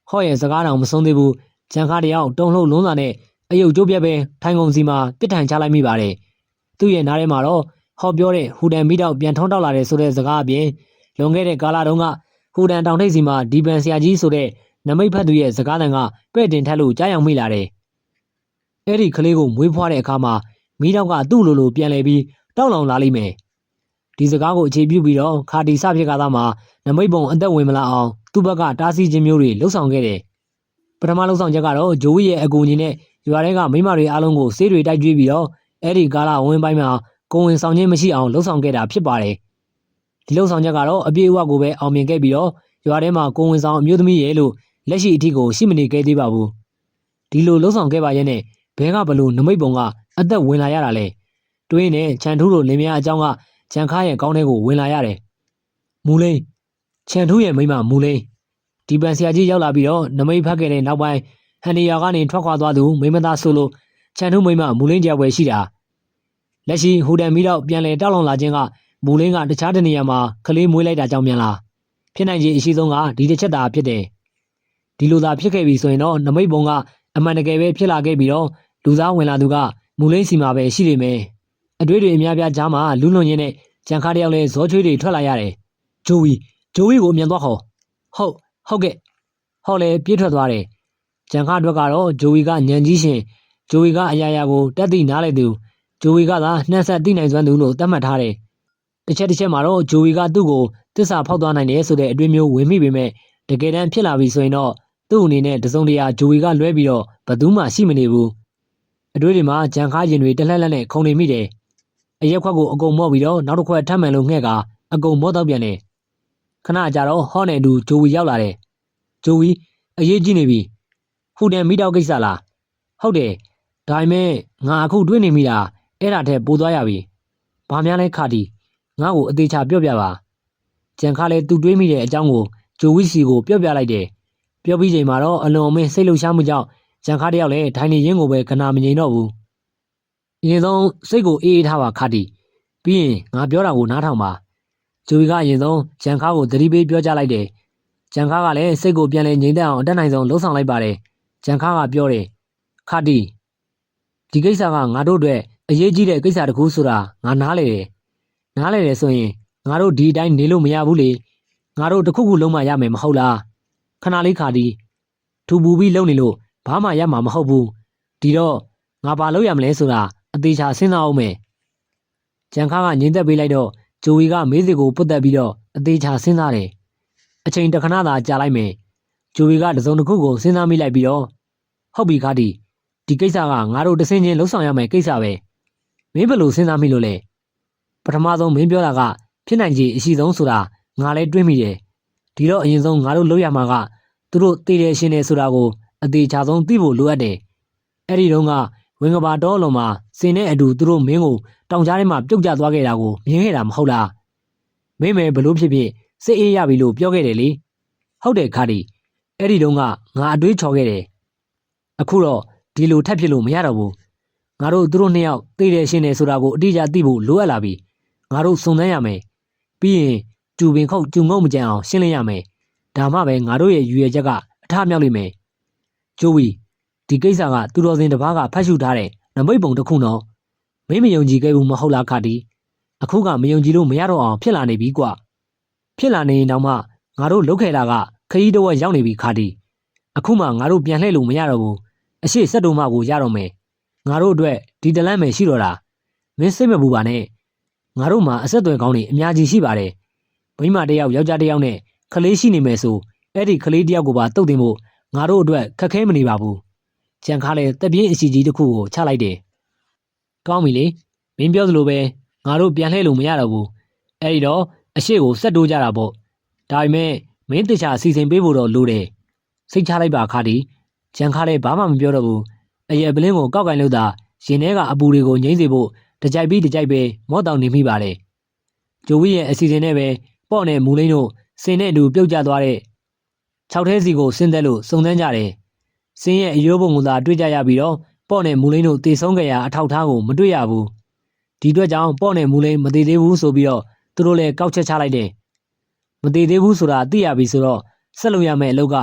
ဟော့ရဲ့စကားတောင်မဆုံးသေးဘူးဂျန်ခါတယောက်တုံလှုပ်လုံးစာနဲ့အယုတ်ကျိုးပြက်ပဲထိုင်ကုန်စီမှာပြစ်ထန်ချလိုက်မိပါတယ်သူ့ရဲ့နားထဲမှာတော့ဟော့ပြောတဲ့ဟူတန်မီတောက်ပြန်ထုံးတောက်လာတယ်ဆိုတဲ့စကားအပြင်လွန်ခဲ့တဲ့ကာလတုန်းကဟူတန်တောင်ထိပ်စီမှာဒီပန်ဆရာကြီးဆိုတဲ့နမိတ်ဖတ်သူရဲ့စကားတန်ကပဲ့တင်ထက်လို့ကြားရောက်မိလာတယ်။အဲ့ဒီကလေးကိုမွေးဖွားတဲ့အခါမှာမီးတောက်ကသူ့လိုပြန်လဲပြီးတောက်လောင်လာလိမ့်မယ်။ဒီစကားကိုအခြေပြုပြီးတော့ခါတီစဖြစ်ကသားမှာနမိတ်ပုံအသက်ဝင်မလာအောင်သူ့ဘက်ကတားဆီးခြင်းမျိုးတွေလှုပ်ဆောင်ခဲ့တယ်။ပထမလှုပ်ဆောင်ချက်ကတော့ဂျိုဝီရဲ့အကူအညီနဲ့ရွာထဲကမိမတွေအားလုံးကိုဆေးတွေတိုက်ကျွေးပြီးတော့အဲ့ဒီကာလဝင်းပိုင်းမှာကိုဝင်ဆောင်ခြင်းမရှိအောင်လှုပ်ဆောင်ခဲ့တာဖြစ်ပါတယ်။ဒီလှုပ်ဆောင်ချက်ကတော့အပြည့်အဝကိုပဲအောင်မြင်ခဲ့ပြီးတော့ရွာထဲမှာကိုဝင်ဆောင်အမျိုးသမီးရဲ့လို့လက်ရှိအထိကိုရှိမနေခဲ့သေးပါဘူးဒီလိုလှုပ်ဆောင်ခဲ့ပါရဲ့နဲ့ဘဲကဘလို့နမိတ်ပုံကအသက်ဝင်လာရတာလဲတွင်းနဲ့ခြံထူးလိုလင်မယားအကြောင်းကခြံခါရဲ့ကောင်းထဲကိုဝင်လာရတယ်မူလိန်ခြံထူးရဲ့မိမမူလိန်ဒီပန်ဆရာကြီးရောက်လာပြီးတော့နမိတ်ဖတ်ခဲ့တဲ့နောက်ပိုင်းဟန်နီယာကနေထွက်ခွာသွားသူမိမသားဆိုလို့ခြံထူးမိမမူလိန်ကြောက်ပဲရှိတာလက်ရှိဟူတန်မီတော့ပြန်လဲတောက်လောင်လာခြင်းကမူလိန်ကတခြားတနေရာမှာကလေးမွေးလိုက်တာကြောင့်မြန်လားဖြစ်နိုင်ခြေအရှိဆုံးကဒီတစ်ချက်သာဖြစ်တယ်ဒီလိုသာဖြစ်ခဲ့ပြီဆိုရင်တော့နမိတ်ပုံကအမှန်တကယ်ပဲဖြစ်လာခဲ့ပြီးတော့လူသားဝင်လာသူကမူလိန်စီမှာပဲရှိနေမယ်အတွေ့တွေအများပြားကြားမှာလူလွန်ရင်းနဲ့ကြံခါတယောက်လဲဇောချွေးတွေထွက်လာရတယ်ဂျိုဝီကိုအမြန်သွားခေါ်ဟုတ်ကဲ့ဟောလဲပြေးထွက်သွားတယ်ကြံခါအတွက်ကတော့ဂျိုဝီကညံကြီးရှင်ဂျိုဝီကအရာရာကိုတက်သိနားလိုက်သူဂျိုဝီကသာနှက်ဆက်သိနိုင်စွမ်းသူလို့သတ်မှတ်ထားတယ်တစ်ချက်မှာတော့ဂျိုဝီကသူ့ကိုတစ္ဆာဖောက်သွားနိုင်တယ်ဆိုတဲ့အတွေ့မျိုးဝင်မိပေမဲ့တကယ်တမ်းဖြစ်လာပြီဆိုရင်တော့သူ့အနေနဲ့တစုံတရာဂျိုဝီကလွဲပြီးတော့ဘယ်သူမှရှိမနေဘူးအတွေ့တွေမှာကြံခါရင်တွေတလှက်လက်နဲ့ခုန်နေမိတယ်အရက်ခွက်ကိုအကုန်မော့ပြီးတော့နောက်တစ်ခွက်ထပ်မှန်လို့ငှဲ့ကအကုန်မော့တော့ပြန်တယ်ခဏကြာတော့ဟော့နဲ့အတူဂျိုဝီရောက်လာတယ်ဂျိုဝီအရေးကြီးနေပြီဟူတန်မီတောက်ကိစ္စလားဟုတ်တယ်ဒါပေမဲ့ငါအခုတွေးနေမိတာအဲ့ဒါထက်ပိုသွားရပြီဘာများလဲခါတီငါ့ကိုအသေးချာပြောပြပါကြံခါလဲသူတွေးမိတဲ့အကြောင်းကိုဂျိုဝီစီကိုပြောပြလိုက်တယ်ပြောပြီးချိန်မှာတော့အလွန်အမင်းစိတ်လှုပ်ရှားမှုကြောင့်ကြံခါတယောက်လည်းထိုင်နေရင်းကိုပဲကနာမငြိမ်တော့ဘူးအရင်ဆုံးစိတ်ကိုအေးအေးထားပါခါတီပြီးရင်ငါပြောတာကိုနားထောင်ပါဂျိုဝီကအရင်ဆုံးကြံခါကိုသတိပေးပြောကြားလိုက်တယ်ကြံခါကလည်းစိတ်ကိုပြန်လဲငြိမ်သက်အောင်အတတ်နိုင်ဆုံးလှုံ့ဆော်လိုက်ပါတယ်ကြံခါကပြောတယ်ခါတီဒီကိစ္စကငါတို့အတွက်အရေးကြီးတဲ့ကိစ္စတစ်ခုဆိုတာငါနားလေတယ်ဆိုရင်ငါတို့ဒီအတိုင်းနေလို့မရဘူးလေငါတို့တစ်ခုခုလုံးမရမယ်မဟုတ်လားခဏလေးခါတီထူပူပြီးလုံနေလို့ဘာမှရမှာမဟုတ်ဘူးဒီတော့ငါဘာလုပ်ရမလဲဆိုတာအသေးချာစဉ်းစားအောင်မယ်ကြံခါကငြိမ်သက်ပေးလိုက်တော့ဂျိုဝီကမေးစီကိုပုတ်တက်ပြီးတော့အသေးချာစဉ်းစားတယ်အချိန်တစ်ခဏသာကြာလိုက်မယ်ဂျိုဝီကတစုံတစ်ခုကိုစဉ်းစားမိလိုက်ပြီးတော့ဟုတ်ပြီခါတီဒီကိစ္စကငါတို့တဆင်းချင်းလှုပ်ဆောင်ရမယ်ကိစ္စပဲမင်းဘယ်လိုစဉ်းစားမိလို့လဲပထမဆုံးမင်းပြောတာက ဖြစ်နိုင်ခြေအရှိဆုံးဆိုတာငါလည်းတွေးမိတယ်ဒီတော့အရင်ဆုံးငါတို့လုပ်ရမှာကသူတို့တည်တယ်ရှင်တယ်ဆိုတာကိုအသေးချာဆုံးသိဖို့လိုအပ်တယ်အဲ့ဒီတော့ကဝင်ကဘာတော်လုံးမှာစင်တဲ့အတူသူတို့မင်းကိုတောင်ကြားထဲမှာပြုတ်ကျသွားခဲ့တာကိုမြင်ခဲ့တာမဟုတ်လားမင်းမဲဘလို့ဖြစ်ဖြစ်စိတ်အေးရပြီလို့ပြောခဲ့တယ်လေဟုတ်တယ်ခါဒီအဲ့ဒီတော့ကငါအတွေးချော်ခဲ့တယ်အခုတော့ဒီလိုထပ်ဖြစ်လို့မရတော့ဘူးငါတို့သူတို့နှစ်ယောက်တည်တယ်ရှင်တယ်ဆိုတာကိုအတိအကျသိဖို့လိုအပ်လာပြီငါတို့စုံစမ်းရမယ်ပြီးရင်ကျူပင်ခုတ်ကျုံငုံမကြံအောင်ရှင်းလင်းရမယ်ဒါမှပဲငါတို့ရဲ့ရည်ရွယ်ချက်ကအထမြောက်လိမ့်မယ်ကျိုးဝီဒီကိစ္စကသူတော်စင်တစ်ပါးကဖတ်ရှုထားတဲ့နမိတ်ပုံတစ်ခုနော်မင်းမယုံကြည်ခဲ့ဘူးမဟုတ်လားခါတီအခုကမယုံကြည်လို့မရတော့အောင်ဖြစ်လာနေပြီကွဖြစ်လာနေရင်တော့မှငါတို့လုတ်ခဲ့တာကခရီးတစ်ဝက်ရောက်နေပြီခါတီအခုမှငါတို့ပြန်လှည့်လို့မရတော့ဘူးအရှိစက်တုံးမကိုရတော့မယ်ငါတို့အတွက်ဒီတလန့်မယ်ရှိတော့တာမင်းစိတ်မပူပါနဲ့ငါတို့မှာအဆက်အသွယ်ကောင်းတွေအများကြီးရှိပါတယ်မိမတယောက်ယောက်ျားတယောက်နဲ့ကလေးရှိနေမယ်ဆိုအဲ့ဒီကလေးတယောက်ကိုပါတုတ်တင်ဖို့ငါတို့အတွက်ခက်ခဲမနေပါဘူးကြံခါလဲတက်ပြင်းအစီကြီးတစ်ခုကိုချလိုက်တယ်ကောင်းပြီလေမင်းပြောသလိုပဲငါတို့ပြန်လှည့်လို့မရတော့ဘူးအဲ့ဒီတော့အရှိကိုဆက်တိုးကြတာပေါ့ဒါပေမဲ့မင်းတခြားစီစဉ်ပေးဖို့တော့လိုတယ်စိတ်ချလိုက်ပါခါတီကြံခါလဲဘာမှမပြောတော့ဘူးအရက်ပလင်းကိုကောက်ကင်လို့သာရင်ထဲကအပူတွေကိုငိမ့်စေဖို့တကြိုက်ပြီးတကြိုက်ပဲမော့တောင်နေမိပါတယ်ဂျိုဝီရဲ့အစီအစဉ်နဲ့ပဲပေါ့နဲ့မူလိန်တို့စင်နဲ့အတူပြုတ်ကျသွားတဲ့6ထဲစီကိုဆင်းသက်လို့စုံစမ်းကြတယ်စင်းရဲ့အယိုးပုံကသာတွေ့ကြရပြီးတော့ပေါ့နဲ့မူလိန်တို့တေဆုံးကြရာအထောက်ထားကိုမတွေ့ရဘူးဒီအတွက်ကြောင့်ပေါ့နဲ့မူလိန်မသေးသေးဘူးဆိုပြီးတော့သူတို့လည်းကောက်ချက်ချလိုက်တယ်မသေးသေးဘူးဆိုတာသိရပြီဆိုတော့ဆက်လုပ်ရမယ့်အလုပ်က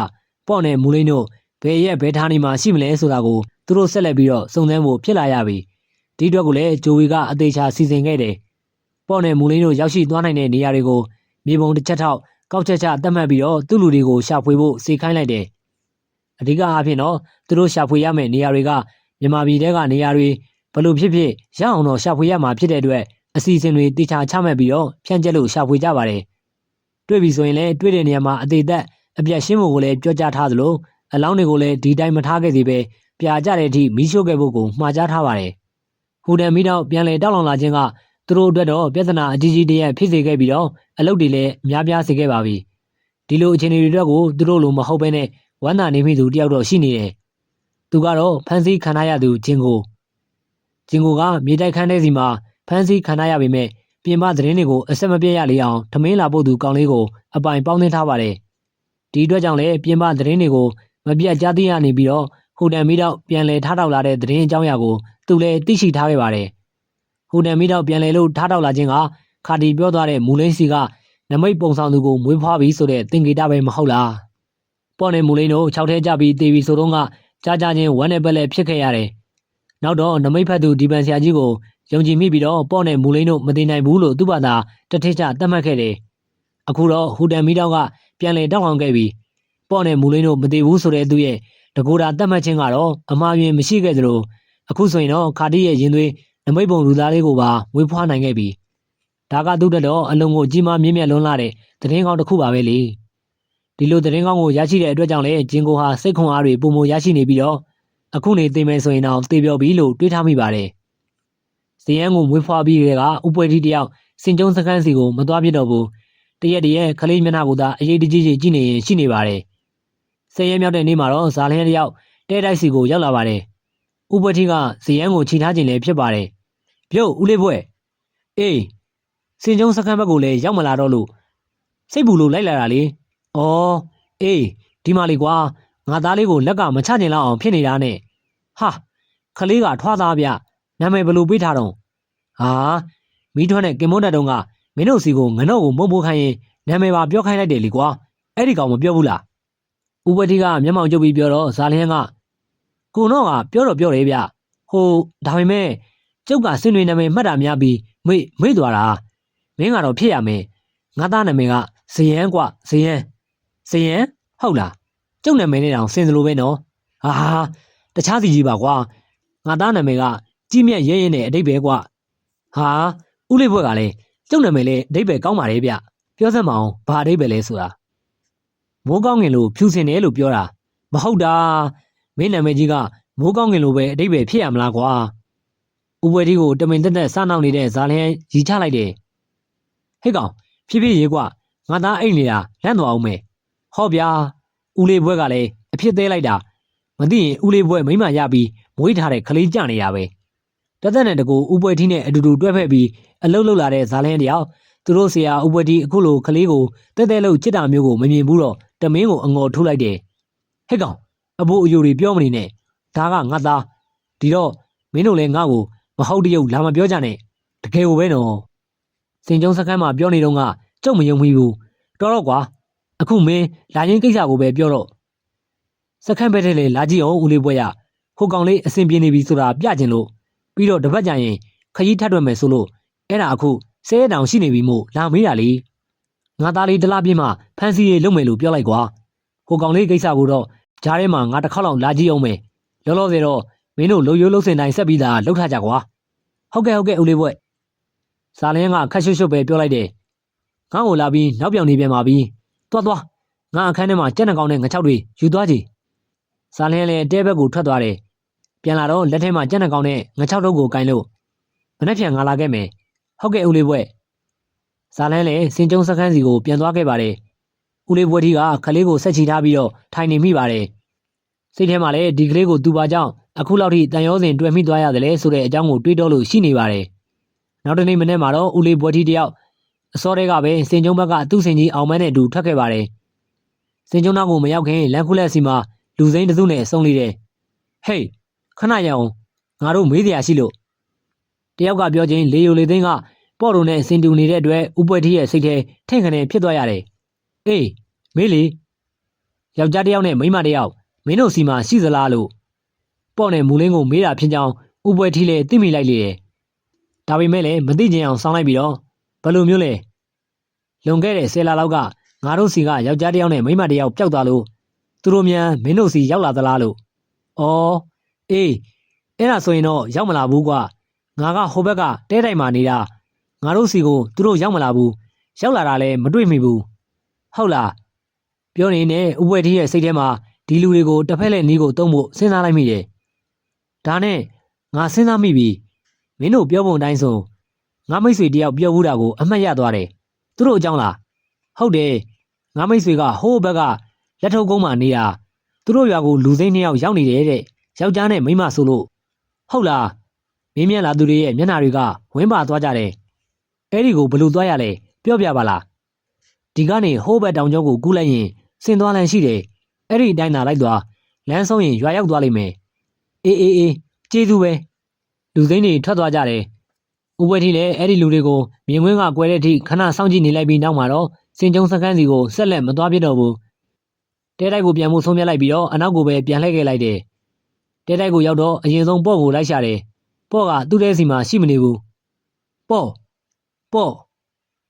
ပေါ့နဲ့မူလိန်တို့ဘယ်ရက်ဘယ်ထားနေမှာရှိမလဲဆိုတာကိုသူတို့ဆက်လက်ပြီးတော့စုံစမ်းဖို့ဖြစ်လာရပြီဒီအတွက်ကိုလည်းဂျိုဝီကအသေးချာစီစဉ်ခဲ့တယ်ပေါ့နဲ့မူလိန်တို့ရောက်ရှိသွားနိုင်တဲ့နေရာတွေကိုမြေပုံတစ်ချက်ထောက်ကောက်ချက်ချတတ်မှတ်ပြီးတော့သူ့လူတွေကိုရှာဖွေဖို့စေခိုင်းလိုက်တယ်အဓိကအားဖြင့်တော့သူတို့ရှာဖွေရမယ့်နေရာတွေကမြန်မာပြည်ထဲကနေရာတွေဘလို့ဖြစ်ဖြစ်ရအောင်တော့ရှာဖွေရမှာဖြစ်တဲ့အတွက်အစီအစဉ်တွေတေချာချမှတ်ပြီးတော့ဖြန့်ကျက်လို့ရှာဖွေကြပါတယ်တွေ့ပြီဆိုရင်လည်းတွေ့တဲ့နေရာမှာအသေးသက်အပြတ်ရှင်းဖို့ကိုလည်းပြောကြားထားသလိုအလောင်းတွေကိုလည်းဒီတိုင်းမထားခဲ့သေးပဲပြာကျတဲ့အထိမီးရှို့ခဲ့ဖို့ကိုမှာကြားထားပါတယ်ဟူဒန်မီတော့ပြန်လေတောက်လောင်လာခြင်းကသူတို့အတွက်တော့ပြဿနာအကြီးကြီးတည်းဖြစ်စေခဲ့ပြီးတော့အလုပ်တွေလည်းများပြားစေခဲ့ပါပြီဒီလိုအခြေအနေတွေအတွက်ကိုသူတို့လိုမဟုတ်ဘဲနဲ့ဝမ်းသာနေမိသူတယောက်တော့ရှိနေတယ်သူကတော့ဖန်စီခံရသူဂျင်ကိုကမြေတိုက်ခန်းထဲစီမှာဖန်စီခံရပေမဲ့ပြင်ပသတင်းတွေကိုအဆက်မပြတ်ရလေအောင်ထမင်းလာပို့သူကောင်းလေးကိုအပိုင်ပေါင်းသင်းထားပါတယ်ဒီအတွက်ကြောင့်လည်းပြင်ပသတင်းတွေကိုမပြတ်ကြားသိရနေပြီးတော့ဟူဒန်မီတော့ပြန်လေထားတောက်လာတဲ့သတင်းအကြောင်းအရာကိုသူလည်းသိရှိထားခဲ့ပါတယ်ဟူဒန်မီတော့ပြန်လေလို့ထားတောက်လာခြင်းကခါတီပြောသွားတဲ့မူလိန်စီကနမိတ်ပုံဆောင်သူကိုမွေးဖွားပြီးဆိုတဲ့သင်္ကေတပဲမဟုတ်လားပေါ့နေမူလိန်တို့6ထဲကြပြီးတေးပြီးဆိုတော့ကကြားချင်းဝမ်းနဲ့ပက်လက်ဖြစ်ခဲ့ရတယ်နောက်တော့နမိတ်ဖတ်သူဒီပန်ဆရာကြီးကိုယုံကြည်မိပြီးတော့ပေါ့နဲ့မူလိန်တို့မသိနိုင်ဘူးလို့သူ့ဘာသာတထစ်ချသတ်မှတ်ခဲ့တယ်အခုတော့ဟူဒန်မီတော့ကပြန်လေတောက်အောင်ခဲ့ပြီးပေါ့နဲ့မူလိန်တို့မသိဘူးဆိုတဲ့သူရဲ့တကူတာသတ်မှတ်ခြင်းကတော့အမှားယွင်းမရှိခဲ့သလိုအခုဆိုရင်တော့ခါတီရဲ့ရင်သွေးနမိတ်ပုံလူသားလေးကိုပါမွေးဖွားနိုင်ခဲ့ပြီဒါကသူ့တက်တော့အလုံးကိုကြီးမားမြင့်မြတ်လွန်းလာတဲ့သတင်းကောင်းတစ်ခုပါပဲလေဒီလိုသတင်းကောင်းကိုရရှိတဲ့အတွက်ကြောင့်လည်းဂျင်ကိုဟာစိတ်ခွန်အားတွေပုံမရရှိနေပြီးတော့အခုနေသိမယ်ဆိုရင်တော့သေပြောပြီလို့တွေးထားမိပါတယ်ဇယန်းကိုမွေးဖွားပြီးတဲ့ကဥပွဲတီတယောက်စင်ကျုံစခန်းစီကိုမသွားပြတော့ဘူးတရက်ခလေးမျက်နှာကိုသာအရေးတကြီးကြည့်နေရင်ရှိနေပါတယ်10ရက်မြောက်တဲ့နေ့မှာတော့ဇာလင်းတယောက်တဲတိုက်စီကိုရောက်လာပါတယ်ဥပွဲတီကဇယန်းကိုခြိထားခြင်းလည်းဖြစ်ပါတယ်ပြုတ်ဦးလေးဘွဲ့အေးစင်ကျုံစခန်းဘက်ကိုလည်းရောက်မလာတော့လို့စိတ်ပူလို့လိုက်လာတာလေ။အော်အေးဒီမလေးကွာငါသားလေးကိုလက်ကမချကျင်လောက်အောင်ဖြစ်နေတာနဲ့ဟာခလေးကထွားသားဗျနာမည်ဘယ်လိုပေးထားတော့ဟာမိထွန်းနဲ့ကင်မွန်းတက်တုံးကမင်းတို့စီကိုငနော့ကိုမုံမိုးခိုင်းရင်နာမည်ပါပြောခိုင်းလိုက်တယ်လေကွာအဲ့ဒီကောင်မပြောဘူးလားဥပတိကမျက်မှောင်ကျုပ်ပြီးပြောတော့ဇာလင်းကကိုတော့ကပြောတော့ပြောတယ်ဗျဟိုဒါပေမဲ့ကျုပ်ကစင်တွေနာမည်မှတ်တာများပြီးမေ့သွားတာမင်းကတော့ဖြစ်ရမယ်ငါသားနာမည်ကဇယန်းကွဇယန်းဟုတ်လားကျုပ်နာမည်နဲ့တောင်စင်စလိုပဲနော်ဟာတခြားစီကြီးပါကွာငါသားနာမည်ကကြီးမြတ်ရဲရဲနဲ့အတိတ်ပဲကွာဟာဥလေးဘွက်ကလည်းကျုပ်နာမည်လေးအတိတ်ပဲကောင်းပါလေဗျပြောစမ်းမအောင်ဘာအတိတ်ပဲလဲဆိုတာမိုးကောင်းငင်လို့ဖြူစင်တယ်လို့ပြောတာမဟုတ်တာမင်းနာမည်ကြီးကမိုးကောင်းငင်လို့ပဲအတိတ်ပဲဖြစ်ရမလားကွာဥပွဲဒီကိုတမင်တက်တက်စားနောက်နေတဲ့ဇာလင်းရီချလိုက်တယ် ဟဲ့ကောင်ဖြည်းဖြည်းရေးကွာငါသားအိတ်နေတာလန့်သွားအောင်မယ်ဟောဗျာဦးလေးဘွဲကလည်းအဖြစ်သေးလိုက်တာမသိရင်ဦးလေးဘွဲမိမရပြီးမွေးထားတဲ့ကလေးကြနေရပဲတသက်နဲ့တကူဦးပွဲထီးနဲ့အတူတူတွဲဖက်ပြီးအလုတ်လုတ်လာတဲ့ဇာလင်းတယောက်သူတို့ဆရာဦးပွဲထီးအခုလိုကလေးကိုတဲတဲလို့ချစ်တာမျိုးကိုမမြင်ဘူးတော့တမင်းကိုအငေါ်ထိုးလိုက်တယ်ဟဲ့ကောင်အဘိုးအယူတွေပြောမနေနဲ့ဒါကငါသားဒီတော့မင်းတို့လည်းငါ့ကိုမဟုတ်တရုပ်လာမပြောကြနဲ့တကယ်ကိုပဲနော်စင်ကျုံစခန်းမှာပြောနေတော့ကကြုံမယုံမိဘူးတော်တော့ကွာအခုမင်းလာရင်ကိစ္စကိုပဲပြောတော့စခန်းပဲတဲ့လေလာကြည့်အောင်ဦးလေးပွဲရဟိုကောင်လေးအစင်ပြေနေပြီဆိုတာပြကျင်လို့ပြီးတော့တပတ်ကြာရင်ခကြီးထပ်တွက်မယ်ဆိုလို့အဲ့ဒါအခုဆဲရတောင်ရှိနေပြီမို့လာမေးတာလေငါသားလေးတလားပြင်းမှဖန်စီရေးလုပ်မယ်လို့ပြောလိုက်ကွာဟိုကောင်လေးကိစ္စကိုတော့ဂျားထဲမှာငါတစ်ခေါက်လောက်လာကြည့်အောင်မယ်လောလောဆယ်တော့မင်းတို့လှုပ်ရိုးလှုပ်စင်တိုင်းဆက်ပြီးသားလှုပ်ထားကြကွာဟုတ်ကဲ့ဦးလေးဘွဲ့ဇာလင်းကခက်ရွှွှတ်ပဲပြောလိုက်တယ်ငါ့ကိုလာပြီးနောက်ပြောင်နေပြန်ပါပြီသွားငါအခန်းထဲမှာကြက်နှကောင်နဲ့ငါချောက်တွေယူသွားကြည့်ဇာလင်းလည်းတဲဘက်ကိုထွက်သွားတယ်ပြန်လာတော့လက်ထဲမှာကြက်နှကောင်နဲ့ငါချောက်တို့ကိုကင်လို့မနှက်ဖြန်ငါလာခဲ့မယ်ဟုတ်ကဲ့ဦးလေးဘွဲ့ဇာလင်းလည်းစင်ကျုံစခန်းစီကိုပြန်သွားခဲ့ပါတယ်ဦးလေးဘွဲ့ထီကခလေးကိုဆက်ချီထားပြီးတော့ထိုင်နေမိပါတယ်စိတ်ထဲမှာလည်းဒီကလေးကိုသူ့ပါကြောင့်အခုလောက်ထိတန်ရောစင်တွေ့မိသွားရတယ်လေဆိုတဲ့အကြောင်းကိုတွေးတောလို့ရှိနေပါတယ်နောက်တနေ့မနေ့မှာတော့ဦးလေးဘွဲ့ထီတယောက်အစောတဲကပဲစင်ကျုံဘက်ကသူ့စင်ကြီးအောင်မန်းနဲ့အတူထွက်ခဲ့ပါတယ်စင်ကျုံနောက်ကိုမရောက်ခင်လမ်းခုလက်စီမှာလူစိမ်းတစုနဲ့ဆုံနေတယ်ဟေးခဏရအောင်ငါတို့မေးစရာရှိလို့တယောက်ကပြောချင်းလေယိုလေသိန်းကပေါ့တုံနဲ့စင်တူနေတဲ့အတွက်ဥပွဲထီးရဲ့စိတ်ထဲထင့်ခနဲဖြစ်သွားရတယ်အေးမေးလေယောက်ျားတယောက်နဲ့မိန်းမတယောက်မင်းတို့စီမှာရှိသလားလို့ပေါ့နဲ့မူလင်းကိုမေးတာဖြစ်ကြောင်းဥပွဲထီးလည်းသိမိလိုက်လေတယ်ဒါပေမဲ့လည်းမသိချင်အောင်စောင်းလိုက်ပြီးတော့ဘယ်လိုမျိုးလဲလွန်ခဲ့တဲ့10 လလောက်ကငါတို့စီကယောက်ျားတယောက်နဲ့မိန်းမတယောက်ပျောက်သွားလို့သူတို့မြန်မင်းတို့စီရောက်လာသလားလို့ဩအေးအဲ့ဒါဆိုရင်တော့ရောက်မလာဘူးကွာငါကဟိုဘက်ကတဲတိုက်မှာနေတာငါတို့စီကိုသူတို့ရောက်မလာဘူးရောက်လာတာလည်းမတွေ့မိဘူးဟုတ်လားပြောနေနဲ့ဥပွဲထီးရဲ့စိတ်ထဲမှာဒီလူတွေကိုတစ်ဖက်လက်နီးကိုတုံးဖို့စဉ်းစားလိုက်မိတယ်ဒါနဲ့ငါစဉ်းစားမိပြီမင်းတို့ပြောပုံတိုင်းဆိုငါမိတ်ဆွေတယောက်ပြောဘူးတာကိုအမှတ်ရသွားတယ်သူတို့အကြောင်းလားဟုတ်တယ်ငါမိတ်ဆွေကဟိုးဘက်ကလက်ထုပ်ကုန်းမှာနေတာသူတို့ရွာကိုလူစိမ်း2 ယောက်ရောက်နေတယ်တဲ့ယောက်ျားနဲ့မိန်းမဆိုလို့ဟုတ်လားမင်းမြတ်လာသူတွေရဲ့မျက်နှာတွေကဝင်းပါသွားကြတယ်အဲ့ဒီကိုဘလို့သွားရလဲပြောပြပါလားဒီကနေဟိုးဘက်တောင်ကျောကိုကူးလိုက်ရင်ဆင်သွားလန်ရှိတယ်အဲ့ဒီအတိုင်းသာလိုက်သွားလမ်းဆုံးရင်ရွာရောက်သွားလိမ့်မယ်အေးကျေးဇူးပဲလူစိမ်းတွေထွက်သွားကြတယ်ဥပွဲထီလည်းအဲ့ဒီလူတွေကိုမြင်ကွင်းကကွဲတဲ့အထိခဏစောင့်ကြည့်နေလိုက်ပြီးနောက်မှာတော့စင်ကျုံစခန်းစီကိုဆက်လက်မသွားပြတော့ဘူးတဲတိုက်ကိုပြန်မှုဆုံးဖြတ်လိုက်ပြီးတော့အနောက်ကိုပဲပြန်လှည့်ခဲ့လိုက်တယ်တဲတိုက်ကိုရောက်တော့အရင်ဆုံးပေါ့ကိုလိုက်ရှာတယ်ပေါ့ကသူ့တဲစီမှာရှိမနေဘူးပေါ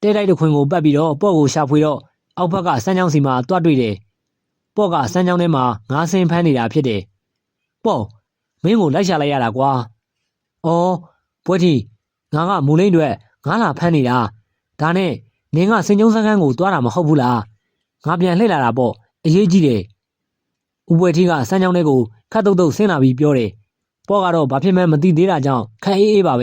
့တဲတိုက်တစ်ခွင်ကိုပတ်ပြီးတော့ပေါ့ကိုရှာဖွေတော့အောက်ဘက်ကစမ်းချောင်းစီမှာတွားတွေ့တယ်ပေါ့ကစမ်းချောင်းထဲမှာငါးဆင်းဖမ်းနေတာဖြစ်တယ်ပေါ့မင်းကိုလိုက်ရှာလိုက်ရတာကွာအော်ပွဲထီငါကမူလိမ့်တွေငါလာဖမ်းနေတာဒါနဲ့နင်းကစင်ကျုံစခန်းကိုတွားတာမဟုတ်ဘူးလားငါပြန်လှည့်လာတာပေါ့အရေးကြီးတယ်ဥပွဲထီကစမ်းချောင်းထဲကိုခတ်တုတ်ဆင်းလာပြီးပြောတယ်ပေါ့ကတော့ဘာဖြစ်မှန်းမသိသေးတာကြောင့်ခန့်အေးပါပဲ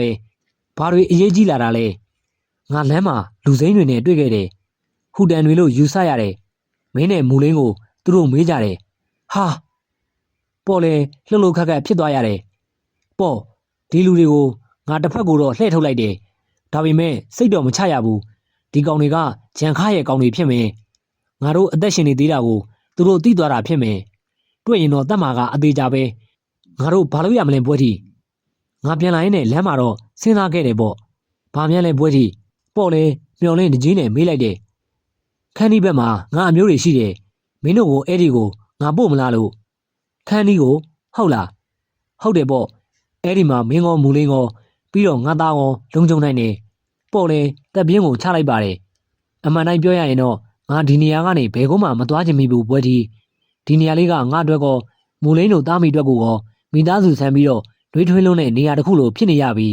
ဘာတွေအရေးကြီးလာတာလဲငါလမ်းမှာလူစိမ်းတွေနဲ့တွေ့ခဲ့တယ်ဟူတန်တွေလို့ယူဆရတယ်မင်းနဲ့မူလင်းကိုသူတို့မေးကြတယ်ဟာပေါ့လေလှုပ်ခက်ဖြစ်သွားရတယ်ပေါ့ဒီလူတွေကိုငါတစ်ဖက်ကိုတော့လှည့်ထုတ်လိုက်တယ်ဒါပေမဲ့စိတ်တော့မချရဘူးဒီကောင်တွေကဂျန်ခါရဲ့ကောင်တွေဖြစ်မယ်ငါတို့အသက်ရှင်နေသေးတာကိုသူတို့သိသွားတာဖြစ်မယ်တွေ့ရင်တော့တတ်မှာကအသေးကြပဲငါတို့ဘာလို့ရမလဲပွဲထီငါပြန်လာရင်လည်းလမ်းမှာတော့စဉ်းစားခဲ့တယ်ပေါ့ဘာမှလဲပွဲထီပေါ့လေမျော်လင့်တကြီးနဲ့မေးလိုက်တယ်ခန်းဒီဘက်မှာငါအမျိုးတွေရှိတယ်မင်းတို့ကိုအဲ့ဒီကိုငါပို့မလားလို့ခန်းဒီကိုဟုတ်လားဟုတ်တယ်ပေါ့အဲ့ဒီမှာမင်းကောမူလင်းကောပြီးတော့ငါသားကောလုံခြုံနိုင်နေပေါ့လေတက်ပြင်းကိုချလိုက်ပါတယ်အမှန်တိုင်းပြောရရင်တော့ငါဒီနေရာကနေဘယ်ကုန်းမှမသွားချင်မိဘူးပွဲတီဒီနေရာလေးကငါအတွက်ကောမူလင်းတို့တားမိအတွက်ကိုကောမိသားစုဆန်းပြီးတော့တွေးထွေးလုံးတဲ့နေရာတစ်ခုလိုဖြစ်နေရပြီ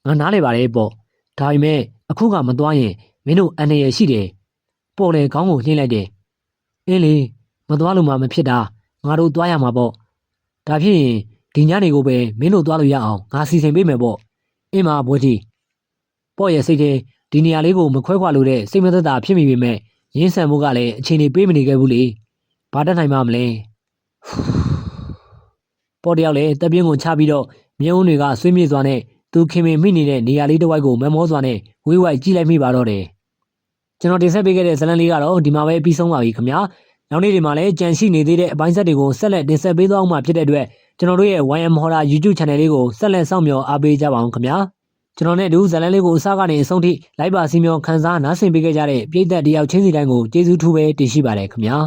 ငါနားလေပါတယ်ပေါ့ဒါပေမဲ့အခုကမသွားရင်မင်းတို့အန္တရာယ်ရှိတယ်ပေါ့လေခေါင်းကိုနှင်းလိုက်တယ်အင်းလေမသွားလို့မှမဖြစ်တာငါတို့သွားရမှာပေါ့ဒါဖြစ်ရင်ဒီညနေကိုပဲမင်းတို့သွားလို့ရအောင်ငါစီစဉ်ပေးမယ်ပေါ့အင်းမဘွဲတီပေါ့ရဲ့စိတ်ထဲ ဒီနေရာလေးကိုမခွဲခွာလို့တဲ့စိတ်မသက်သာဖြစ်မိပေမဲ့ရင်းဆန်မှုကလည်းအချိန်ကြီးပေးမနေခဲ့ဘူးလေဘာတတ်နိုင်မှမလဲပေါ်တယောက်လည်းတပ်ပြင်းကိုချပြီးတော့မြင်းဦးတွေကဆွေးမြေ့စွာနဲ့သူခင်မင်မိနေတဲ့နေရာလေးတစ်ဝိုက်ကိုမမောစွာနဲ့ဝေးဝိုက်ကြည့်လိုက်မိပါတော့တယ်ကျွန်တော်တင်ဆက်ပေးခဲ့တဲ့ဇာတ်လမ်းလေးကတော့ဒီမှာပဲပြီးဆုံးပါပြီခင်ဗျာနောက်နေ့ဒီမှာလည်းကြံရှိနေသေးတဲ့အပိုင်းဆက်တွေကိုဆက်လက်တင်ဆက်ပေးသွားအောင်မှာဖြစ်တဲ့အတွက်ကျွန်တော်တို့ရဲ့ YM Horror YouTube Channel လေးကိုဆက်လက်စောင့်မျှော်အားပေးကြပါအောင်ခင်ဗျာကျွန်တော်နဲ့အတူဇာတ်လမ်းလေးကိုအစကနေအဆုံးထိလိုက်ပါစီမျှော်ခန်းစားနားဆင်ပေးခဲ့ကြတဲ့ပရိသတ်တယောက်ချင်းစီတိုင်းကိုကျေးဇူးထူးပဲတင်ရှိပါတယ်ခင်ဗျာ